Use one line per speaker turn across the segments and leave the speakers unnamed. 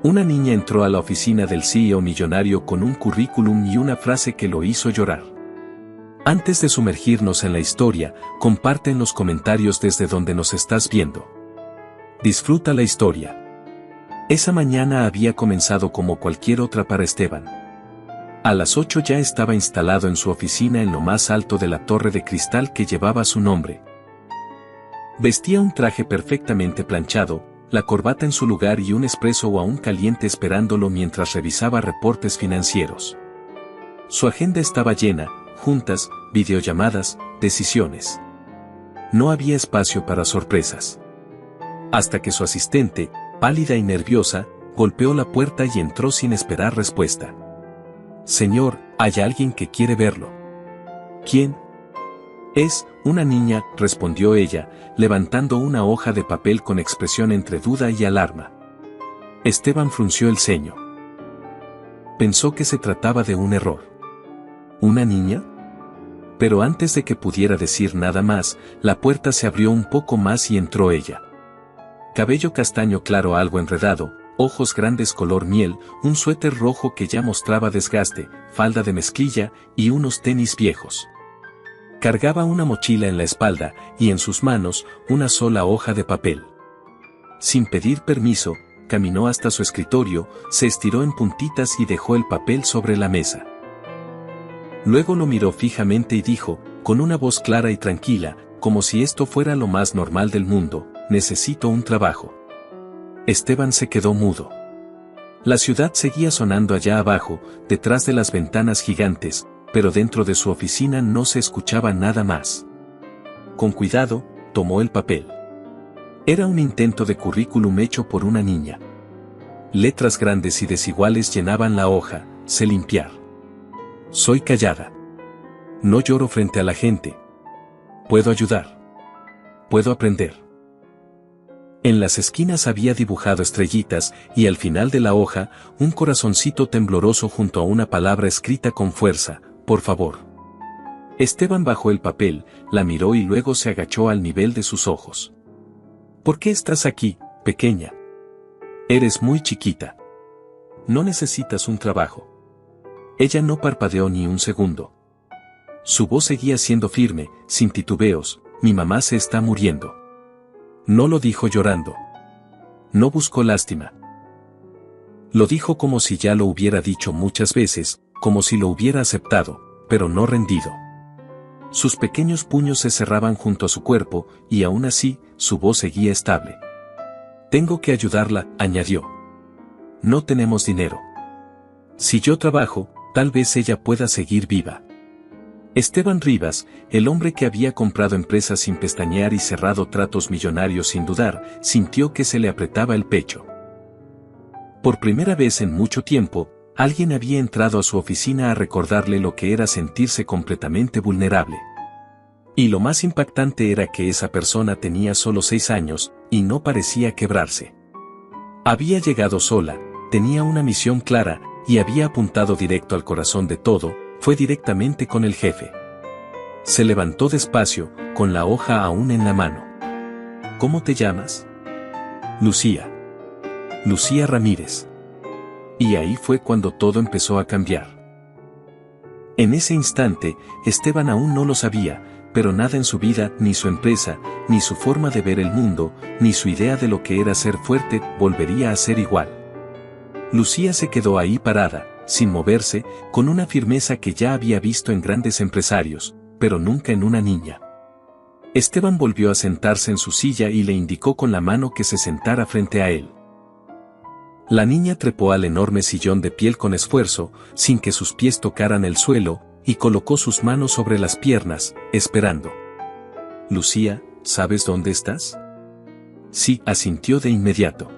Una niña entró a la oficina del CEO millonario con un currículum y una frase que lo hizo llorar. Antes de sumergirnos en la historia, comparte en los comentarios desde donde nos estás viendo. Disfruta la historia. Esa mañana había comenzado como cualquier otra para Esteban. A las 8 ya estaba instalado en su oficina en lo más alto de la torre de cristal que llevaba su nombre. Vestía un traje perfectamente planchado, la corbata en su lugar y un espresso aún caliente esperándolo mientras revisaba reportes financieros. Su agenda estaba llena, juntas, videollamadas, decisiones. No había espacio para sorpresas. Hasta que su asistente, pálida y nerviosa, golpeó la puerta y entró sin esperar respuesta. «Señor, hay alguien que quiere verlo». «¿Quién?» «Es una niña», respondió ella, levantando una hoja de papel con expresión entre duda y alarma. Esteban frunció el ceño. Pensó que se trataba de un error. ¿Una niña? Pero antes de que pudiera decir nada más, la puerta se abrió un poco más y entró ella. Cabello castaño claro algo enredado, ojos grandes color miel, un suéter rojo que ya mostraba desgaste, falda de mezclilla y unos tenis viejos. Cargaba una mochila en la espalda y en sus manos una sola hoja de papel. Sin pedir permiso, caminó hasta su escritorio, se estiró en puntitas y dejó el papel sobre la mesa. Luego lo miró fijamente y dijo, con una voz clara y tranquila, como si esto fuera lo más normal del mundo: «Necesito un trabajo». Esteban se quedó mudo. La ciudad seguía sonando allá abajo, detrás de las ventanas gigantes, pero dentro de su oficina no se escuchaba nada más. Con cuidado, tomó el papel. Era un intento de currículum hecho por una niña. Letras grandes y desiguales llenaban la hoja: «Sé limpiar. Soy callada. No lloro frente a la gente. Puedo ayudar. Puedo aprender». En las esquinas había dibujado estrellitas y al final de la hoja, un corazoncito tembloroso junto a una palabra escrita con fuerza: «Por favor». Esteban bajó el papel, la miró y luego se agachó al nivel de sus ojos. «¿Por qué estás aquí, pequeña? Eres muy chiquita. No necesitas un trabajo». Ella no parpadeó ni un segundo. Su voz seguía siendo firme, sin titubeos: «Mi mamá se está muriendo». No lo dijo llorando. No buscó lástima. Lo dijo como si ya lo hubiera dicho muchas veces, como si lo hubiera aceptado, pero no rendido. Sus pequeños puños se cerraban junto a su cuerpo, y aún así, su voz seguía estable. «Tengo que ayudarla», añadió. «No tenemos dinero. Si yo trabajo, tal vez ella pueda seguir viva». Esteban Rivas, el hombre que había comprado empresas sin pestañear y cerrado tratos millonarios sin dudar, sintió que se le apretaba el pecho. Por primera vez en mucho tiempo, alguien había entrado a su oficina a recordarle lo que era sentirse completamente vulnerable. Y lo más impactante era que esa persona tenía solo 6 años, y no parecía quebrarse. Había llegado sola, tenía una misión clara, y había apuntado directo al corazón de todo. Fue directamente con el jefe. Se levantó despacio, con la hoja aún en la mano. «¿Cómo te llamas?» «Lucía. Lucía Ramírez». Y ahí fue cuando todo empezó a cambiar. En ese instante, Esteban aún no lo sabía, pero nada en su vida, ni su empresa, ni su forma de ver el mundo, ni su idea de lo que era ser fuerte, volvería a ser igual. Lucía se quedó ahí parada, sin moverse, con una firmeza que ya había visto en grandes empresarios, pero nunca en una niña. Esteban volvió a sentarse en su silla y le indicó con la mano que se sentara frente a él. La niña trepó al enorme sillón de piel con esfuerzo, sin que sus pies tocaran el suelo, y colocó sus manos sobre las piernas, esperando. «Lucía, ¿sabes dónde estás?» «Sí», asintió de inmediato.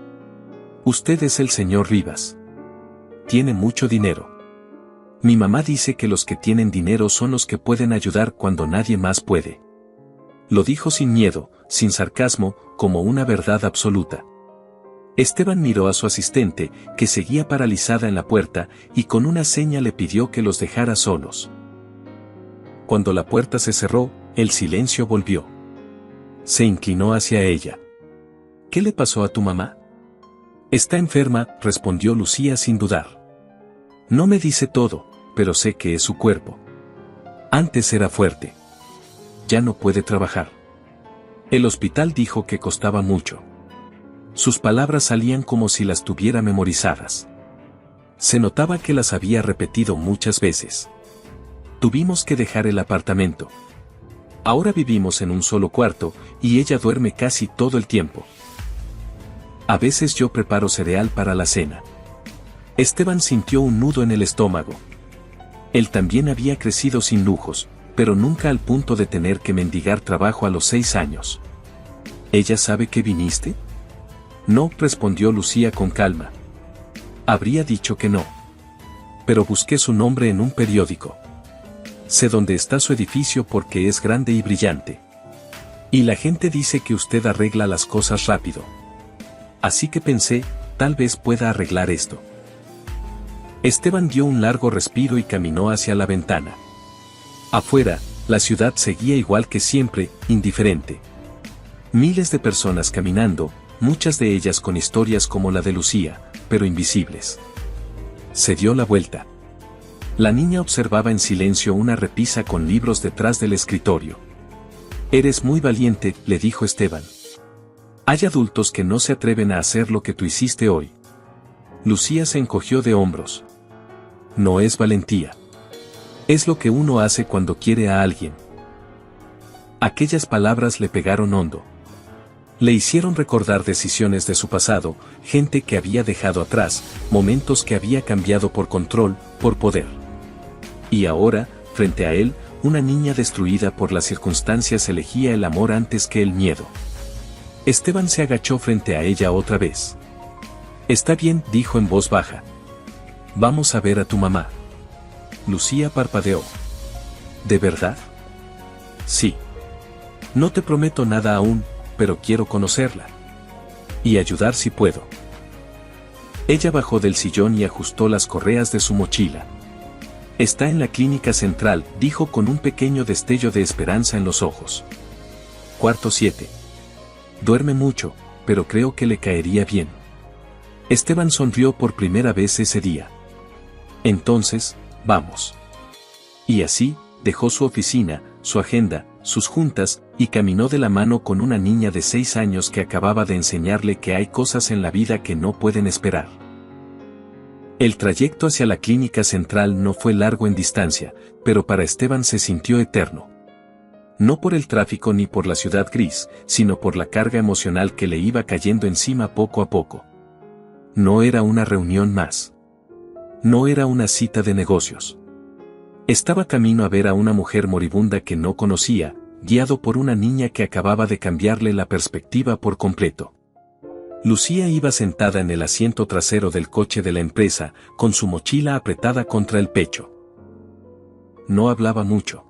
«Usted es el señor Rivas. Tiene mucho dinero. Mi mamá dice que los que tienen dinero son los que pueden ayudar cuando nadie más puede». Lo dijo sin miedo, sin sarcasmo, como una verdad absoluta. Esteban miró a su asistente, que seguía paralizada en la puerta, y con una seña le pidió que los dejara solos. Cuando la puerta se cerró, el silencio volvió. Se inclinó hacia ella. «¿Qué le pasó a tu mamá? Está enferma, respondió Lucía sin dudar. No me dice todo, pero sé que es su cuerpo. Antes era fuerte. Ya no puede trabajar. El hospital dijo que costaba mucho. Sus palabras salían como si las tuviera memorizadas. Se notaba que las había repetido muchas veces. Tuvimos que dejar el apartamento. Ahora vivimos en un solo cuarto, y ella duerme casi todo el tiempo. A veces yo preparo cereal para la cena. Esteban sintió un nudo en el estómago. Él también había crecido sin lujos, pero nunca al punto de tener que mendigar trabajo a los 6 años. ¿Ella sabe que viniste? No, respondió Lucía con calma. Habría dicho que no. Pero busqué su nombre en un periódico. Sé dónde está su edificio porque es grande y brillante. Y la gente dice que usted arregla las cosas rápido. Así que pensé, tal vez pueda arreglar esto. Esteban dio un largo respiro y caminó hacia la ventana. Afuera, la ciudad seguía igual que siempre, indiferente. Miles de personas caminando, muchas de ellas con historias como la de Lucía, pero invisibles. Se dio la vuelta. La niña observaba en silencio una repisa con libros detrás del escritorio. Eres muy valiente, le dijo Esteban. Hay adultos que no se atreven a hacer lo que tú hiciste hoy. Lucía se encogió de hombros. No es valentía. Es lo que uno hace cuando quiere a alguien. Aquellas palabras le pegaron hondo. Le hicieron recordar decisiones de su pasado, gente que había dejado atrás, momentos que había cambiado por control, por poder. Y ahora, frente a él, una niña destruida por las circunstancias elegía el amor antes que el miedo. Esteban se agachó frente a ella otra vez. Está bien, dijo en voz baja. Vamos a ver a tu mamá. Lucía parpadeó. ¿De verdad? Sí. No te prometo nada aún, pero quiero conocerla. Y ayudar si puedo. Ella bajó del sillón y ajustó las correas de su mochila. Está en la clínica central, dijo con un pequeño destello de esperanza en los ojos. Cuarto 7. Duerme mucho, pero creo que le caería bien. Esteban sonrió por primera vez ese día. Entonces, vamos. Y así, dejó su oficina, su agenda, sus juntas, y caminó de la mano con una niña de 6 años que acababa de enseñarle que hay cosas en la vida que no pueden esperar. El trayecto hacia la clínica central no fue largo en distancia, pero para Esteban se sintió eterno. No por el tráfico ni por la ciudad gris, sino por la carga emocional que le iba cayendo encima poco a poco. No era una reunión más. No era una cita de negocios. Estaba camino a ver a una mujer moribunda que no conocía, guiado por una niña que acababa de cambiarle la perspectiva por completo. Lucía iba sentada en el asiento trasero del coche de la empresa, con su mochila apretada contra el pecho. No hablaba mucho.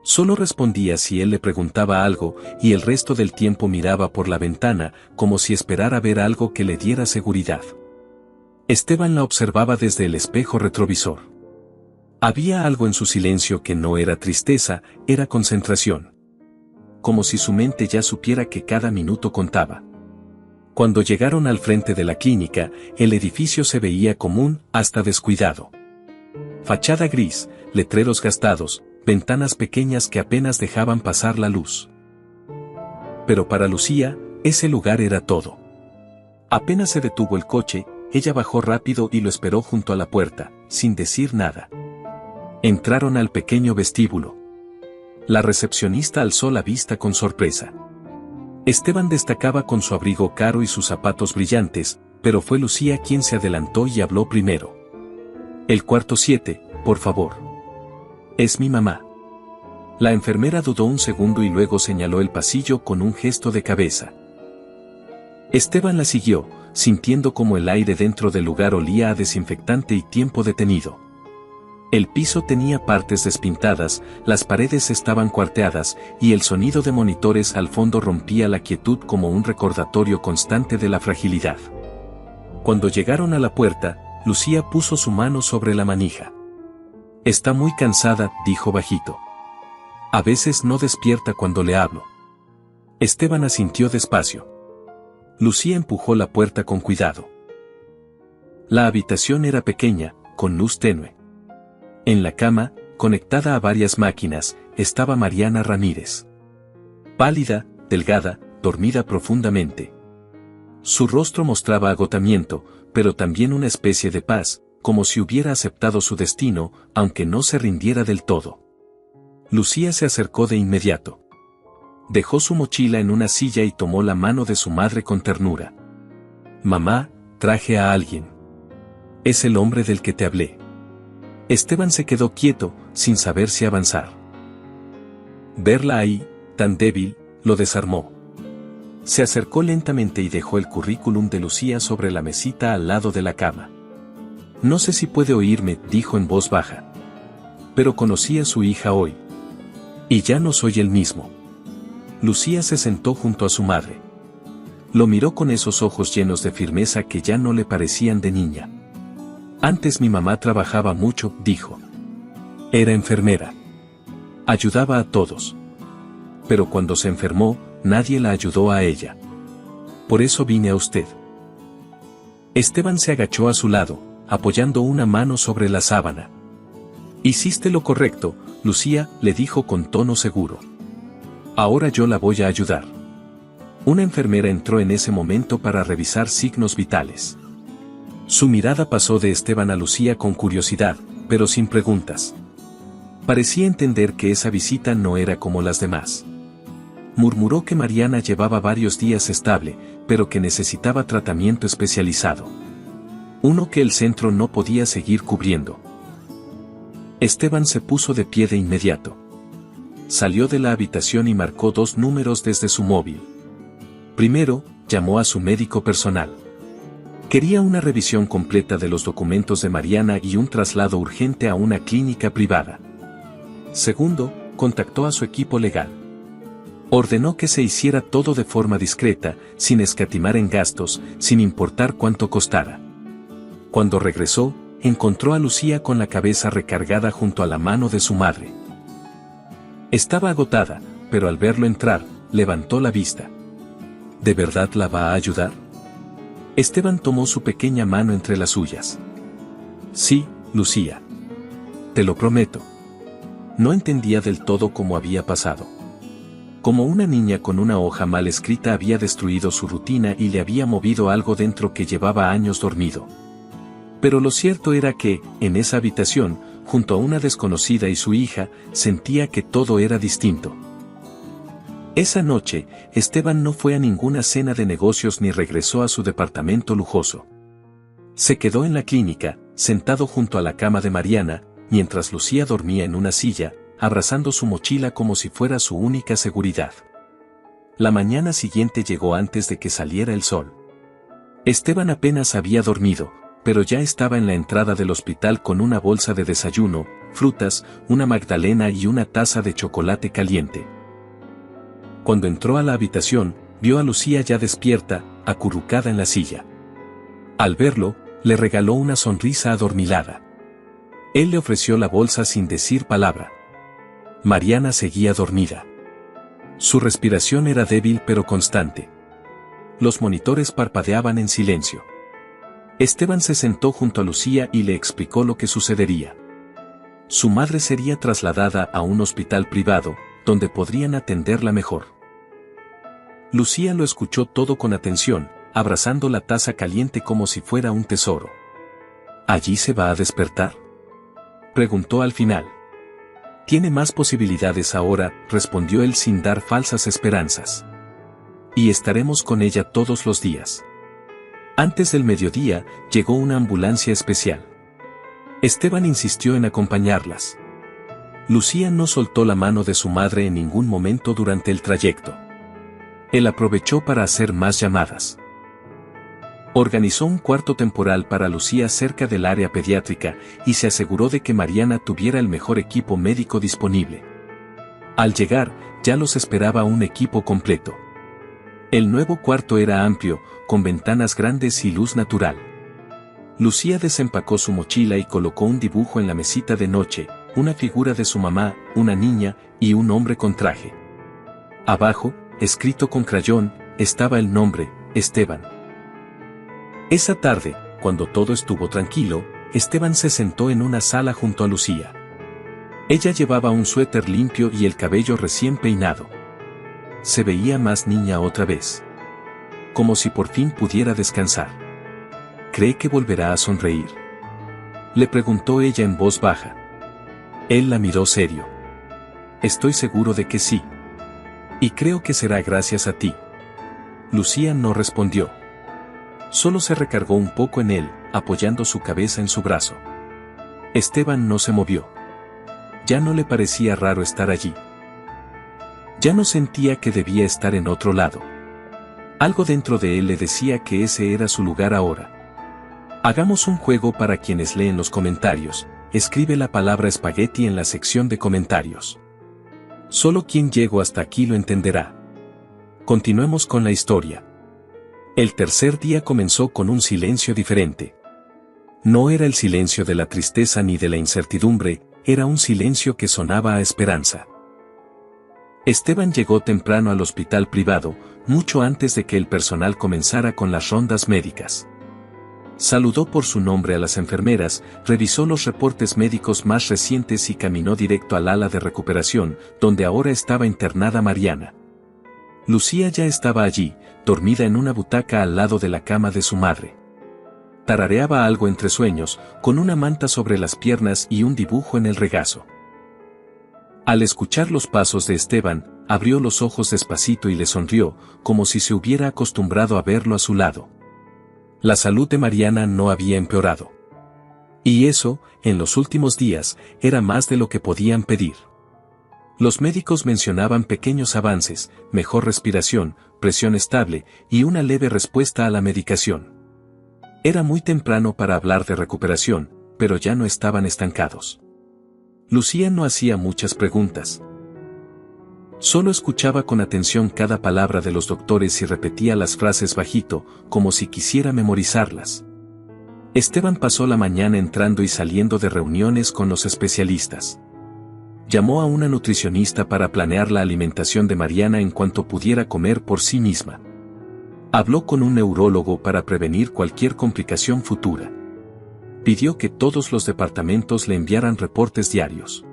Solo respondía si él le preguntaba algo, y el resto del tiempo miraba por la ventana, como si esperara ver algo que le diera seguridad. Esteban la observaba desde el espejo retrovisor. Había algo en su silencio que no era tristeza, era concentración. Como si su mente ya supiera que cada minuto contaba. Cuando llegaron al frente de la clínica, el edificio se veía común, hasta descuidado. Fachada gris, letreros gastados, ventanas pequeñas que apenas dejaban pasar la luz. Pero para Lucía, ese lugar era todo. Apenas se detuvo el coche, ella bajó rápido y lo esperó junto a la puerta, sin decir nada. Entraron al pequeño vestíbulo. La recepcionista alzó la vista con sorpresa. Esteban destacaba con su abrigo caro y sus zapatos brillantes, pero fue Lucía quien se adelantó y habló primero. El cuarto 7, por favor. Es mi mamá. La enfermera dudó un segundo y luego señaló el pasillo con un gesto de cabeza. Esteban la siguió, sintiendo como el aire dentro del lugar olía a desinfectante y tiempo detenido. El piso tenía partes despintadas, las paredes estaban cuarteadas, y el sonido de monitores al fondo rompía la quietud como un recordatorio constante de la fragilidad. Cuando llegaron a la puerta, Lucía puso su mano sobre la manija. Está muy cansada, dijo bajito. A veces no despierta cuando le hablo. Esteban asintió despacio. Lucía empujó la puerta con cuidado. La habitación era pequeña, con luz tenue. En la cama, conectada a varias máquinas, estaba Mariana Ramírez. Pálida, delgada, dormida profundamente. Su rostro mostraba agotamiento, pero también una especie de paz, como si hubiera aceptado su destino, aunque no se rindiera del todo. Lucía se acercó de inmediato. Dejó su mochila en una silla y tomó la mano de su madre con ternura. «Mamá, traje a alguien. Es el hombre del que te hablé». Esteban se quedó quieto, sin saber si avanzar. Verla ahí, tan débil, lo desarmó. Se acercó lentamente y dejó el currículum de Lucía sobre la mesita al lado de la cama. «No sé si puede oírme», dijo en voz baja. «Pero conocí a su hija hoy. Y ya no soy el mismo». Lucía se sentó junto a su madre. Lo miró con esos ojos llenos de firmeza que ya no le parecían de niña. «Antes mi mamá trabajaba mucho», dijo. «Era enfermera. Ayudaba a todos. Pero cuando se enfermó, nadie la ayudó a ella. Por eso vine a usted». Esteban se agachó a su lado, apoyando una mano sobre la sábana. «Hiciste lo correcto, Lucía», le dijo con tono seguro. «Ahora yo la voy a ayudar». Una enfermera entró en ese momento para revisar signos vitales. Su mirada pasó de Esteban a Lucía con curiosidad, pero sin preguntas. Parecía entender que esa visita no era como las demás. Murmuró que Mariana llevaba varios días estable, pero que necesitaba tratamiento especializado. Uno que el centro no podía seguir cubriendo. Esteban se puso de pie de inmediato. Salió de la habitación y marcó 2 números desde su móvil. Primero, llamó a su médico personal. Quería una revisión completa de los documentos de Mariana y un traslado urgente a una clínica privada. Segundo, contactó a su equipo legal. Ordenó que se hiciera todo de forma discreta, sin escatimar en gastos, sin importar cuánto costara. Cuando regresó, encontró a Lucía con la cabeza recargada junto a la mano de su madre. Estaba agotada, pero al verlo entrar, levantó la vista. ¿De verdad la va a ayudar? Esteban tomó su pequeña mano entre las suyas. Sí, Lucía. Te lo prometo. No entendía del todo cómo había pasado. Como una niña con una hoja mal escrita había destruido su rutina y le había movido algo dentro que llevaba años dormido. Pero lo cierto era que, en esa habitación, junto a una desconocida y su hija, sentía que todo era distinto. Esa noche, Esteban no fue a ninguna cena de negocios ni regresó a su departamento lujoso. Se quedó en la clínica, sentado junto a la cama de Mariana, mientras Lucía dormía en una silla, abrazando su mochila como si fuera su única seguridad. La mañana siguiente llegó antes de que saliera el sol. Esteban apenas había dormido, pero ya estaba en la entrada del hospital con una bolsa de desayuno, frutas, una magdalena y una taza de chocolate caliente. Cuando entró a la habitación, vio a Lucía ya despierta, acurrucada en la silla. Al verlo, le regaló una sonrisa adormilada. Él le ofreció la bolsa sin decir palabra. Mariana seguía dormida. Su respiración era débil pero constante. Los monitores parpadeaban en silencio. Esteban se sentó junto a Lucía y le explicó lo que sucedería. Su madre sería trasladada a un hospital privado, donde podrían atenderla mejor. Lucía lo escuchó todo con atención, abrazando la taza caliente como si fuera un tesoro. ¿Allí se va a despertar?, preguntó al final. Tiene más posibilidades ahora, respondió él sin dar falsas esperanzas. Y estaremos con ella todos los días. Antes del mediodía, llegó una ambulancia especial. Esteban insistió en acompañarlas. Lucía no soltó la mano de su madre en ningún momento durante el trayecto. Él aprovechó para hacer más llamadas. Organizó un cuarto temporal para Lucía cerca del área pediátrica y se aseguró de que Mariana tuviera el mejor equipo médico disponible. Al llegar, ya los esperaba un equipo completo. El nuevo cuarto era amplio, con ventanas grandes y luz natural. Lucía desempacó su mochila y colocó un dibujo en la mesita de noche, una figura de su mamá, una niña, y un hombre con traje. Abajo, escrito con crayón, estaba el nombre, Esteban. Esa tarde, cuando todo estuvo tranquilo, Esteban se sentó en una sala junto a Lucía. Ella llevaba un suéter limpio y el cabello recién peinado. Se veía más niña otra vez. Como si por fin pudiera descansar. ¿Cree que volverá a sonreír?, le preguntó ella en voz baja. Él la miró serio. Estoy seguro de que sí. Y creo que será gracias a ti. Lucía no respondió. Solo se recargó un poco en él, apoyando su cabeza en su brazo. Esteban no se movió. Ya no le parecía raro estar allí. Ya no sentía que debía estar en otro lado. Algo dentro de él le decía que ese era su lugar ahora. Hagamos un juego para quienes leen los comentarios. Escribe la palabra espagueti en la sección de comentarios. Solo quien llegó hasta aquí lo entenderá. Continuemos con la historia. El tercer día comenzó con un silencio diferente. No era el silencio de la tristeza ni de la incertidumbre, era un silencio que sonaba a esperanza. Esteban llegó temprano al hospital privado, mucho antes de que el personal comenzara con las rondas médicas. Saludó por su nombre a las enfermeras, revisó los reportes médicos más recientes y caminó directo al ala de recuperación, donde ahora estaba internada Mariana. Lucía ya estaba allí, dormida en una butaca al lado de la cama de su madre. Tarareaba algo entre sueños, con una manta sobre las piernas y un dibujo en el regazo. Al escuchar los pasos de Esteban, abrió los ojos despacito y le sonrió, como si se hubiera acostumbrado a verlo a su lado. La salud de Mariana no había empeorado. Y eso, en los últimos días, era más de lo que podían pedir. Los médicos mencionaban pequeños avances, mejor respiración, presión estable y una leve respuesta a la medicación. Era muy temprano para hablar de recuperación, pero ya no estaban estancados. Lucía no hacía muchas preguntas. Solo escuchaba con atención cada palabra de los doctores y repetía las frases bajito, como si quisiera memorizarlas. Esteban pasó la mañana entrando y saliendo de reuniones con los especialistas. Llamó a una nutricionista para planear la alimentación de Mariana en cuanto pudiera comer por sí misma. Habló con un neurólogo para prevenir cualquier complicación futura. Pidió que todos los departamentos le enviaran reportes diarios.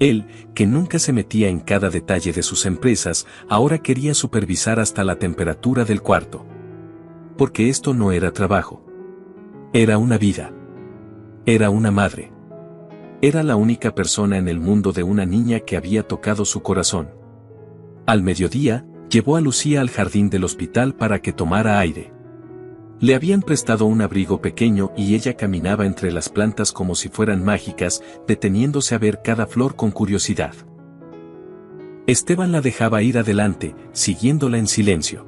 Él, que nunca se metía en cada detalle de sus empresas, ahora quería supervisar hasta la temperatura del cuarto. Porque esto no era trabajo. Era una vida. Era una madre. Era la única persona en el mundo de una niña que había tocado su corazón. Al mediodía, llevó a Lucía al jardín del hospital para que tomara aire. Le habían prestado un abrigo pequeño y ella caminaba entre las plantas como si fueran mágicas, deteniéndose a ver cada flor con curiosidad. Esteban la dejaba ir adelante, siguiéndola en silencio.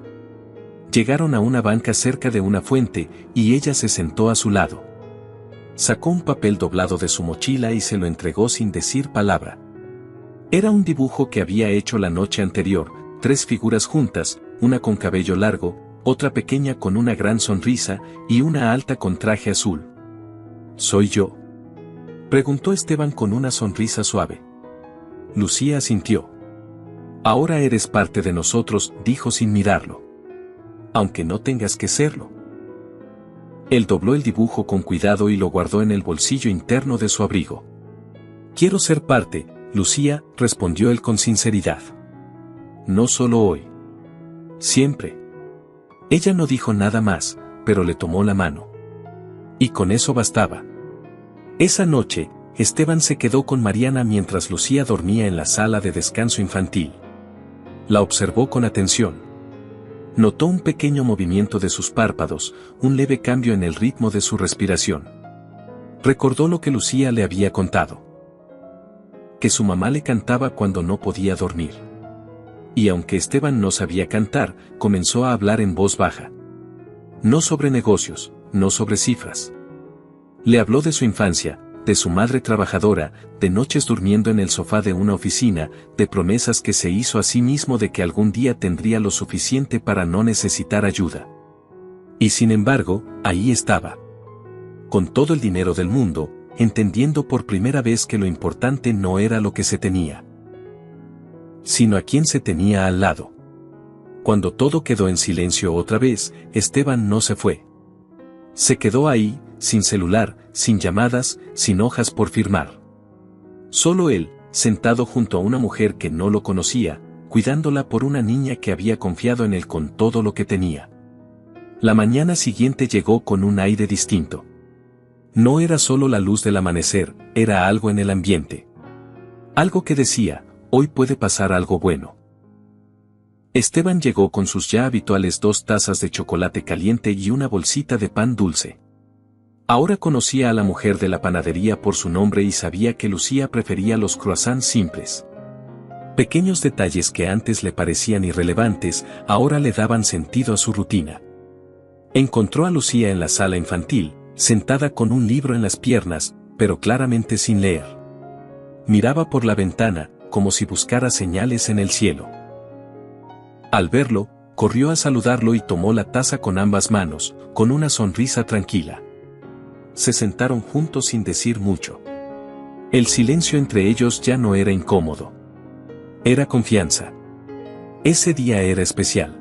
Llegaron a una banca cerca de una fuente, y ella se sentó a su lado. Sacó un papel doblado de su mochila y se lo entregó sin decir palabra. Era un dibujo que había hecho la noche anterior, 3 figuras juntas, una con cabello largo, otra pequeña con una gran sonrisa, y una alta con traje azul. ¿Soy yo?, preguntó Esteban con una sonrisa suave. Lucía asintió. Ahora eres parte de nosotros, dijo sin mirarlo. Aunque no tengas que serlo. Él dobló el dibujo con cuidado y lo guardó en el bolsillo interno de su abrigo. Quiero ser parte, Lucía, respondió él con sinceridad. No solo hoy. Siempre. Ella no dijo nada más, pero le tomó la mano. Y con eso bastaba. Esa noche, Esteban se quedó con Mariana mientras Lucía dormía en la sala de descanso infantil. La observó con atención. Notó un pequeño movimiento de sus párpados, un leve cambio en el ritmo de su respiración. Recordó lo que Lucía le había contado. Que su mamá le cantaba cuando no podía dormir. Y aunque Esteban no sabía cantar, comenzó a hablar en voz baja. No sobre negocios, no sobre cifras. Le habló de su infancia, de su madre trabajadora, de noches durmiendo en el sofá de una oficina, de promesas que se hizo a sí mismo de que algún día tendría lo suficiente para no necesitar ayuda. Y sin embargo, ahí estaba. Con todo el dinero del mundo, entendiendo por primera vez que lo importante no era lo que se tenía, sino a quien se tenía al lado. Cuando todo quedó en silencio otra vez, Esteban no se fue. Se quedó ahí, sin celular, sin llamadas, sin hojas por firmar. Solo él, sentado junto a una mujer que no lo conocía, cuidándola por una niña que había confiado en él con todo lo que tenía. La mañana siguiente llegó con un aire distinto. No era solo la luz del amanecer, era algo en el ambiente. Algo que decía, hoy puede pasar algo bueno. Esteban llegó con sus ya habituales 2 tazas de chocolate caliente y una bolsita de pan dulce. Ahora conocía a la mujer de la panadería por su nombre y sabía que Lucía prefería los croissants simples. Pequeños detalles que antes le parecían irrelevantes, ahora le daban sentido a su rutina. Encontró a Lucía en la sala infantil, sentada con un libro en las piernas, pero claramente sin leer. Miraba por la ventana, como si buscara señales en el cielo. Al verlo, corrió a saludarlo y tomó la taza con ambas manos, con una sonrisa tranquila. Se sentaron juntos sin decir mucho. El silencio entre ellos ya no era incómodo. Era confianza. Ese día era especial.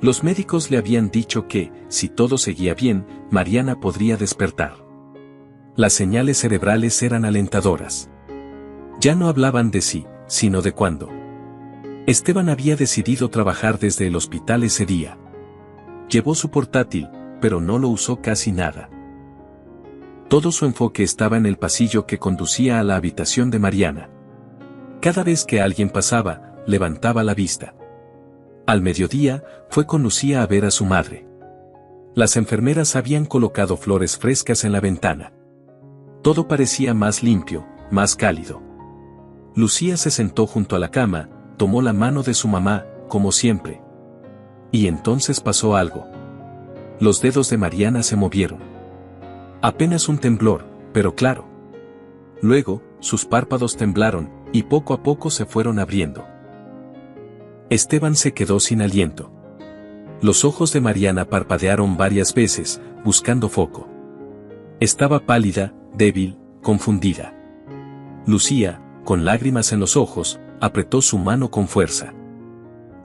Los médicos le habían dicho que, si todo seguía bien, Mariana podría despertar. Las señales cerebrales eran alentadoras. Ya no hablaban de sí, sino de cuándo. Esteban había decidido trabajar desde el hospital ese día. Llevó su portátil, pero no lo usó casi nada. Todo su enfoque estaba en el pasillo que conducía a la habitación de Mariana. Cada vez que alguien pasaba, levantaba la vista. Al mediodía, fue con Lucía a ver a su madre. Las enfermeras habían colocado flores frescas en la ventana. Todo parecía más limpio, más cálido. Lucía se sentó junto a la cama, tomó la mano de su mamá, como siempre. Y entonces pasó algo. Los dedos de Mariana se movieron. Apenas un temblor, pero claro. Luego, sus párpados temblaron, y poco a poco se fueron abriendo. Esteban se quedó sin aliento. Los ojos de Mariana parpadearon varias veces, buscando foco. Estaba pálida, débil, confundida. Lucía, con lágrimas en los ojos, apretó su mano con fuerza.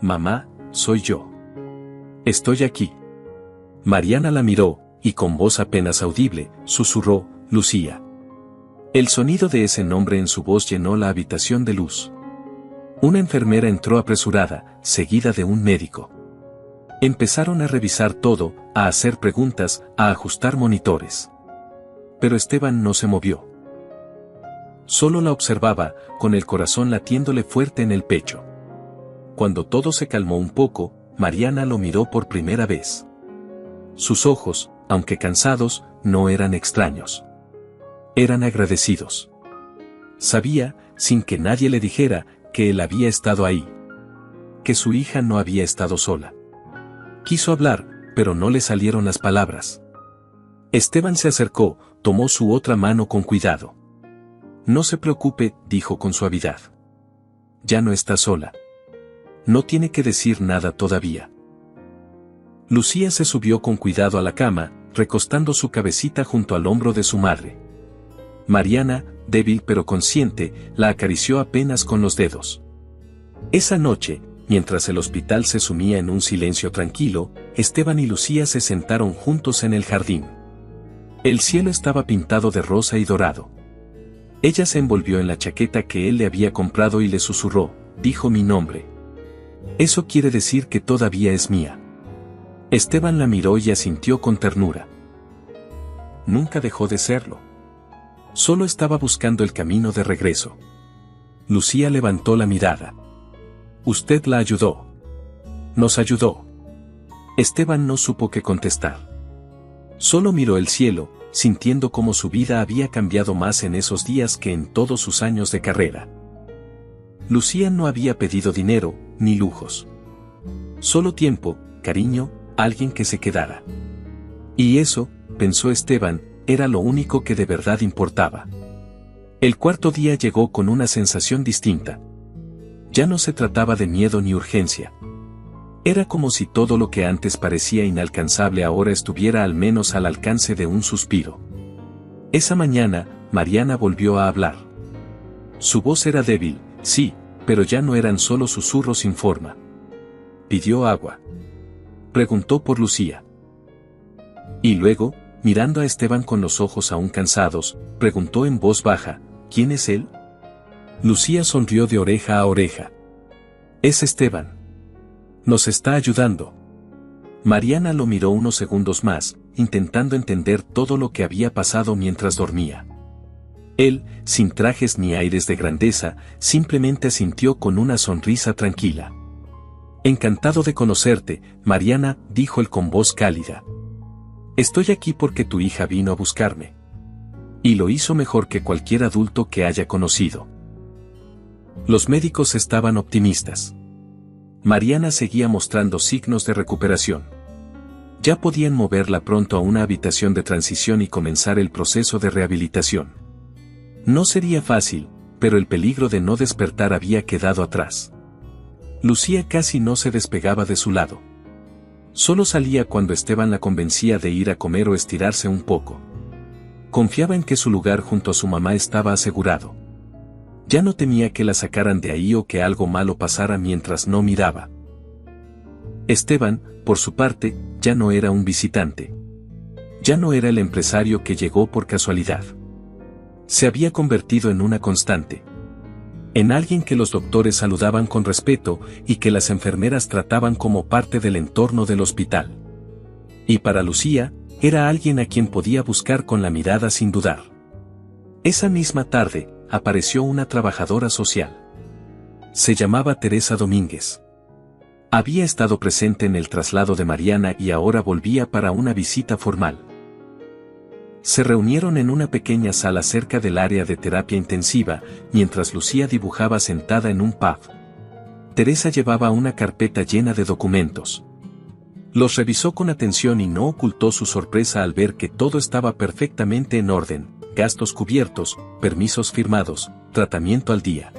«Mamá, soy yo. Estoy aquí». Mariana la miró, y con voz apenas audible, susurró, «Lucía». El sonido de ese nombre en su voz llenó la habitación de luz. Una enfermera entró apresurada, seguida de un médico. Empezaron a revisar todo, a hacer preguntas, a ajustar monitores. Pero Esteban no se movió. Solo la observaba, con el corazón latiéndole fuerte en el pecho. Cuando todo se calmó un poco, Mariana lo miró por primera vez. Sus ojos, aunque cansados, no eran extraños. Eran agradecidos. Sabía, sin que nadie le dijera, que él había estado ahí. Que su hija no había estado sola. Quiso hablar, pero no le salieron las palabras. Esteban se acercó, tomó su otra mano con cuidado. «No se preocupe», dijo con suavidad. «Ya no está sola. No tiene que decir nada todavía». Lucía se subió con cuidado a la cama, recostando su cabecita junto al hombro de su madre. Mariana, débil pero consciente, la acarició apenas con los dedos. Esa noche, mientras el hospital se sumía en un silencio tranquilo, Esteban y Lucía se sentaron juntos en el jardín. El cielo estaba pintado de rosa y dorado. Ella se envolvió en la chaqueta que él le había comprado y le susurró, «Dijo mi nombre. Eso quiere decir que todavía es mía». Esteban la miró y asintió con ternura. Nunca dejó de serlo. Solo estaba buscando el camino de regreso. Lucía levantó la mirada. «Usted la ayudó. Nos ayudó». Esteban no supo qué contestar. Solo miró el cielo, sintiendo cómo su vida había cambiado más en esos días que en todos sus años de carrera. Lucía no había pedido dinero, ni lujos. Solo tiempo, cariño, alguien que se quedara. Y eso, pensó Esteban, era lo único que de verdad importaba. El cuarto día llegó con una sensación distinta. Ya no se trataba de miedo ni urgencia. Era como si todo lo que antes parecía inalcanzable ahora estuviera al menos al alcance de un suspiro. Esa mañana, Mariana volvió a hablar. Su voz era débil, sí, pero ya no eran solo susurros sin forma. ¿Pidió agua? Preguntó por Lucía. Y luego, mirando a Esteban con los ojos aún cansados, preguntó en voz baja, ¿quién es él? Lucía sonrió de oreja a oreja. Es Esteban. Nos está ayudando. Mariana lo miró unos segundos más, intentando entender todo lo que había pasado mientras dormía. Él, sin trajes ni aires de grandeza, simplemente asintió con una sonrisa tranquila. Encantado de conocerte, Mariana, dijo él con voz cálida. Estoy aquí porque tu hija vino a buscarme. Y lo hizo mejor que cualquier adulto que haya conocido. Los médicos estaban optimistas. Mariana seguía mostrando signos de recuperación. Ya podían moverla pronto a una habitación de transición y comenzar el proceso de rehabilitación. No sería fácil, pero el peligro de no despertar había quedado atrás. Lucía casi no se despegaba de su lado. Solo salía cuando Esteban la convencía de ir a comer o estirarse un poco. Confiaba en que su lugar junto a su mamá estaba asegurado. Ya no temía que la sacaran de ahí o que algo malo pasara mientras no miraba. Esteban, por su parte, ya no era un visitante. Ya no era el empresario que llegó por casualidad. Se había convertido en una constante. En alguien que los doctores saludaban con respeto y que las enfermeras trataban como parte del entorno del hospital. Y para Lucía, era alguien a quien podía buscar con la mirada sin dudar. Esa misma tarde, apareció una trabajadora social. Se llamaba Teresa Domínguez. Había estado presente en el traslado de Mariana y ahora volvía para una visita formal. Se reunieron en una pequeña sala cerca del área de terapia intensiva, mientras Lucía dibujaba sentada en un pub. Teresa llevaba una carpeta llena de documentos. Los revisó con atención y no ocultó su sorpresa al ver que todo estaba perfectamente en orden, gastos cubiertos, permisos firmados, tratamiento al día.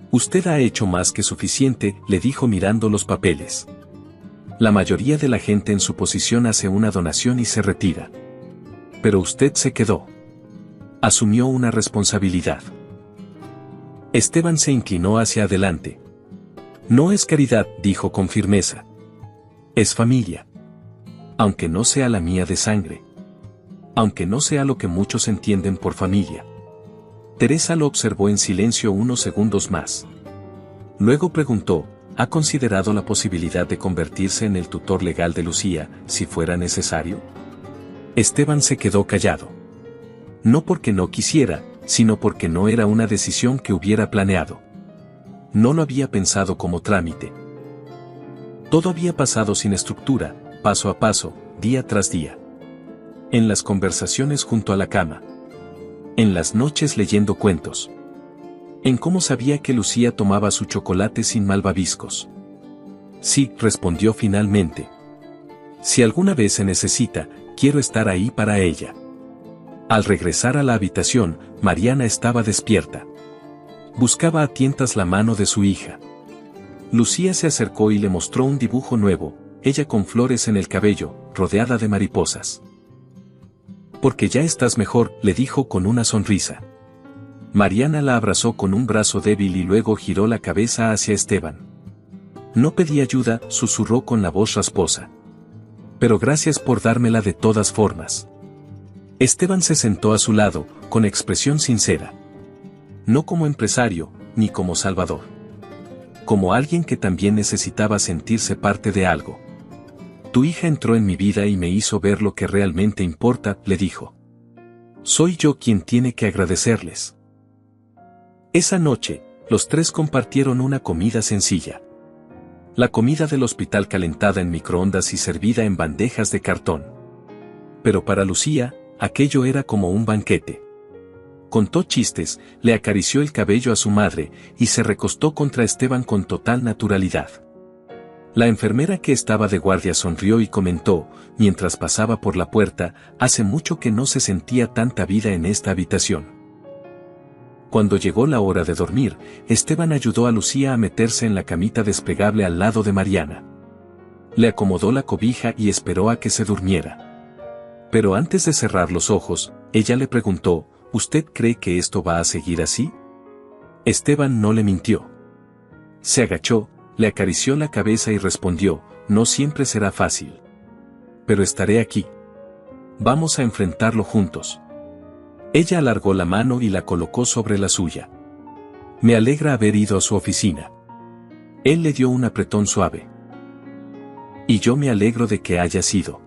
Usted ha hecho más que suficiente, le dijo mirando los papeles. La mayoría de la gente en su posición hace una donación y se retira. Pero usted se quedó. Asumió una responsabilidad. Esteban se inclinó hacia adelante. No es caridad, dijo con firmeza. Es familia. Aunque no sea la mía de sangre. Aunque no sea lo que muchos entienden por familia. Teresa lo observó en silencio unos segundos más. Luego preguntó, ¿ha considerado la posibilidad de convertirse en el tutor legal de Lucía, si fuera necesario? Esteban se quedó callado. No porque no quisiera, sino porque no era una decisión que hubiera planeado. No lo había pensado como trámite. Todo había pasado sin estructura, paso a paso, día tras día. En las conversaciones junto a la cama. En las noches leyendo cuentos. En cómo sabía que Lucía tomaba su chocolate sin malvaviscos. Sí, respondió finalmente. Si alguna vez se necesita, quiero estar ahí para ella. Al regresar a la habitación, Mariana estaba despierta. Buscaba a tientas la mano de su hija. Lucía se acercó y le mostró un dibujo nuevo, ella con flores en el cabello, rodeada de mariposas. Porque ya estás mejor, le dijo con una sonrisa. Mariana la abrazó con un brazo débil y luego giró la cabeza hacia Esteban. No pedí ayuda, susurró con la voz rasposa. Pero gracias por dármela de todas formas. Esteban se sentó a su lado, con expresión sincera. No como empresario, ni como salvador. Como alguien que también necesitaba sentirse parte de algo. Tu hija entró en mi vida y me hizo ver lo que realmente importa, le dijo. Soy yo quien tiene que agradecerles. Esa noche, los tres compartieron una comida sencilla. La comida del hospital calentada en microondas y servida en bandejas de cartón. Pero para Lucía, aquello era como un banquete. Contó chistes, le acarició el cabello a su madre, y se recostó contra Esteban con total naturalidad. La enfermera que estaba de guardia sonrió y comentó, mientras pasaba por la puerta, hace mucho que no se sentía tanta vida en esta habitación. Cuando llegó la hora de dormir, Esteban ayudó a Lucía a meterse en la camita desplegable al lado de Mariana. Le acomodó la cobija y esperó a que se durmiera. Pero antes de cerrar los ojos, ella le preguntó, ¿usted cree que esto va a seguir así? Esteban no le mintió. Se agachó, Le acarició la cabeza y respondió, no siempre será fácil. Pero estaré aquí. Vamos a enfrentarlo juntos. Ella alargó la mano y la colocó sobre la suya. Me alegra haber ido a su oficina. Él le dio un apretón suave. Y yo me alegro de que hayas ido.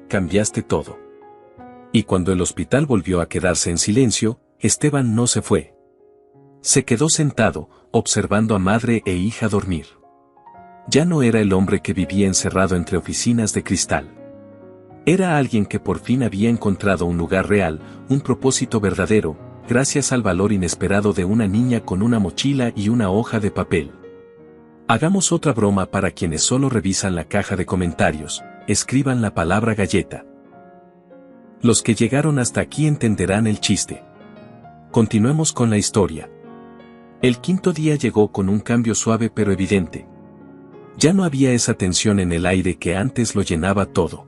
Cambiaste todo. Y cuando el hospital volvió a quedarse en silencio, Esteban no se fue. Se quedó sentado, observando a madre e hija dormir. Ya no era el hombre que vivía encerrado entre oficinas de cristal. Era alguien que por fin había encontrado un lugar real, un propósito verdadero, gracias al valor inesperado de una niña con una mochila y una hoja de papel. Hagamos otra broma para quienes solo revisan la caja de comentarios, escriban la palabra galleta. Los que llegaron hasta aquí entenderán el chiste. Continuemos con la historia. El quinto día llegó con un cambio suave pero evidente. Ya no había esa tensión en el aire que antes lo llenaba todo.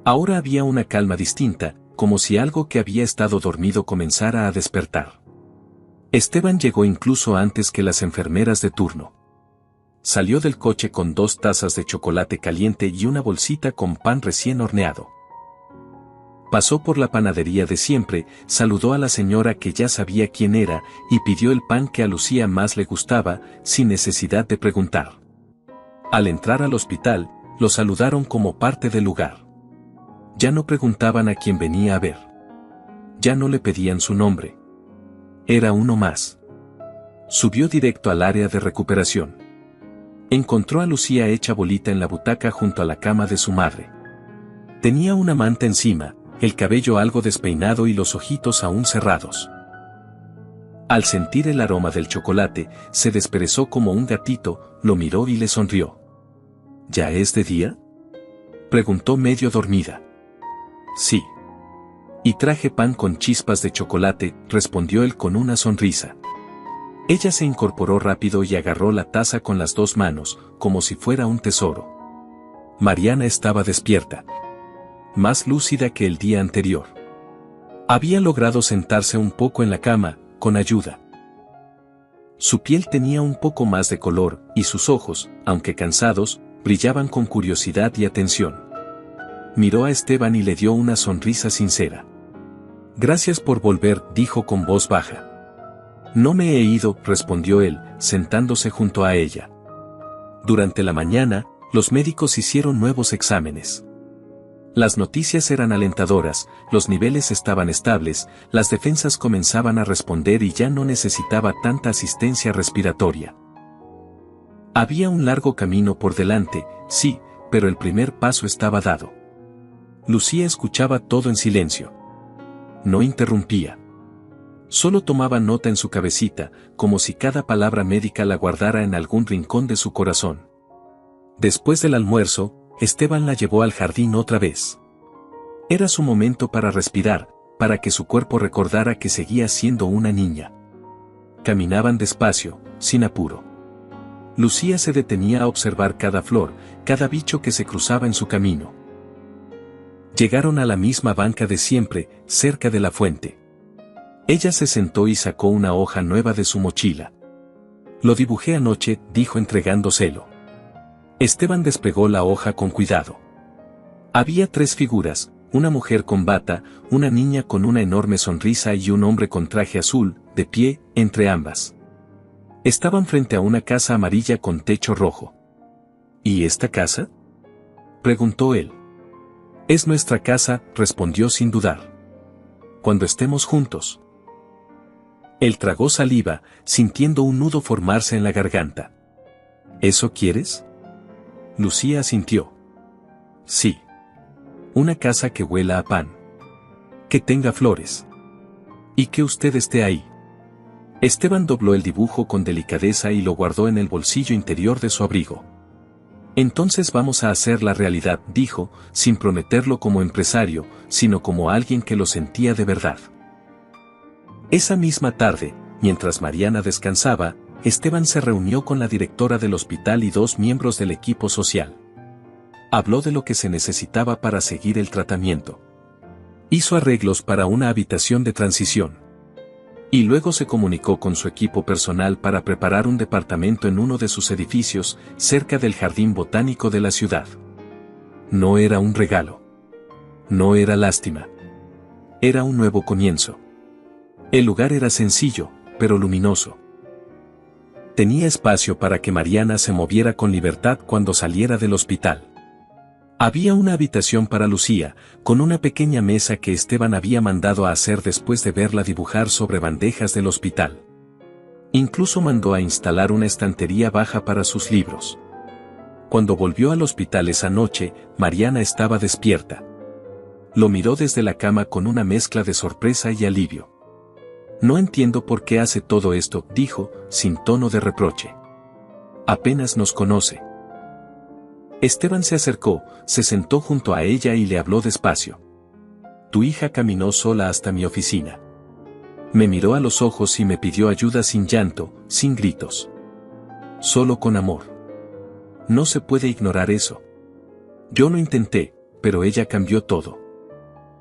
Ahora había una calma distinta, como si algo que había estado dormido comenzara a despertar. Esteban llegó incluso antes que las enfermeras de turno. Salió del coche con 2 tazas de chocolate caliente y una bolsita con pan recién horneado. Pasó por la panadería de siempre, saludó a la señora que ya sabía quién era y pidió el pan que a Lucía más le gustaba, sin necesidad de preguntar. Al entrar al hospital, lo saludaron como parte del lugar. Ya no preguntaban a quién venía a ver. Ya no le pedían su nombre. Era uno más. Subió directo al área de recuperación. Encontró a Lucía hecha bolita en la butaca junto a la cama de su madre. Tenía una manta encima, el cabello algo despeinado y los ojitos aún cerrados. Al sentir el aroma del chocolate, se desperezó como un gatito, lo miró y le sonrió. ¿Ya es de día?, preguntó medio dormida. Sí. Y traje pan con chispas de chocolate, respondió él con una sonrisa. Ella se incorporó rápido y agarró la taza con las 2 manos, como si fuera un tesoro. Mariana estaba despierta. Más lúcida que el día anterior. Había logrado sentarse un poco en la cama, con ayuda. Su piel tenía un poco más de color, y sus ojos, aunque cansados, brillaban con curiosidad y atención. Miró a Esteban y le dio una sonrisa sincera. Gracias por volver, dijo con voz baja. No me he ido, respondió él, sentándose junto a ella. Durante la mañana, los médicos hicieron nuevos exámenes. Las noticias eran alentadoras, los niveles estaban estables, las defensas comenzaban a responder y ya no necesitaba tanta asistencia respiratoria. Había un largo camino por delante, sí, pero el primer paso estaba dado. Lucía escuchaba todo en silencio. No interrumpía. Solo tomaba nota en su cabecita, como si cada palabra médica la guardara en algún rincón de su corazón. Después del almuerzo, Esteban la llevó al jardín otra vez. Era su momento para respirar, para que su cuerpo recordara que seguía siendo una niña. Caminaban despacio, sin apuro. Lucía se detenía a observar cada flor, cada bicho que se cruzaba en su camino. Llegaron a la misma banca de siempre, cerca de la fuente. Ella se sentó y sacó una hoja nueva de su mochila. Lo dibujé anoche, dijo entregándoselo. Esteban despegó la hoja con cuidado. Había 3 figuras, una mujer con bata, una niña con una enorme sonrisa y un hombre con traje azul, de pie, entre ambas. Estaban frente a una casa amarilla con techo rojo. ¿Y esta casa?, preguntó él. Es nuestra casa, respondió sin dudar. Cuando estemos juntos. Él tragó saliva, sintiendo un nudo formarse en la garganta. ¿Eso quieres?, Lucía asintió. Sí. Una casa que huela a pan. Que tenga flores. Y que usted esté ahí. Esteban dobló el dibujo con delicadeza y lo guardó en el bolsillo interior de su abrigo. Entonces vamos a hacer la realidad, dijo, sin prometerlo como empresario, sino como alguien que lo sentía de verdad. Esa misma tarde, mientras Mariana descansaba, Esteban se reunió con la directora del hospital y 2 miembros del equipo social. Habló de lo que se necesitaba para seguir el tratamiento. Hizo arreglos para una habitación de transición. Y luego se comunicó con su equipo personal para preparar un departamento en uno de sus edificios, cerca del jardín botánico de la ciudad. No era un regalo. No era lástima. Era un nuevo comienzo. El lugar era sencillo, pero luminoso. Tenía espacio para que Mariana se moviera con libertad cuando saliera del hospital. Había una habitación para Lucía, con una pequeña mesa que Esteban había mandado a hacer después de verla dibujar sobre bandejas del hospital. Incluso mandó a instalar una estantería baja para sus libros. Cuando volvió al hospital esa noche, Mariana estaba despierta. Lo miró desde la cama con una mezcla de sorpresa y alivio. No entiendo por qué hace todo esto, dijo, sin tono de reproche. Apenas nos conoce. Esteban se acercó, se sentó junto a ella y le habló despacio. Tu hija caminó sola hasta mi oficina. Me miró a los ojos y me pidió ayuda sin llanto, sin gritos. Solo con amor. No se puede ignorar eso. Yo lo intenté, pero ella cambió todo.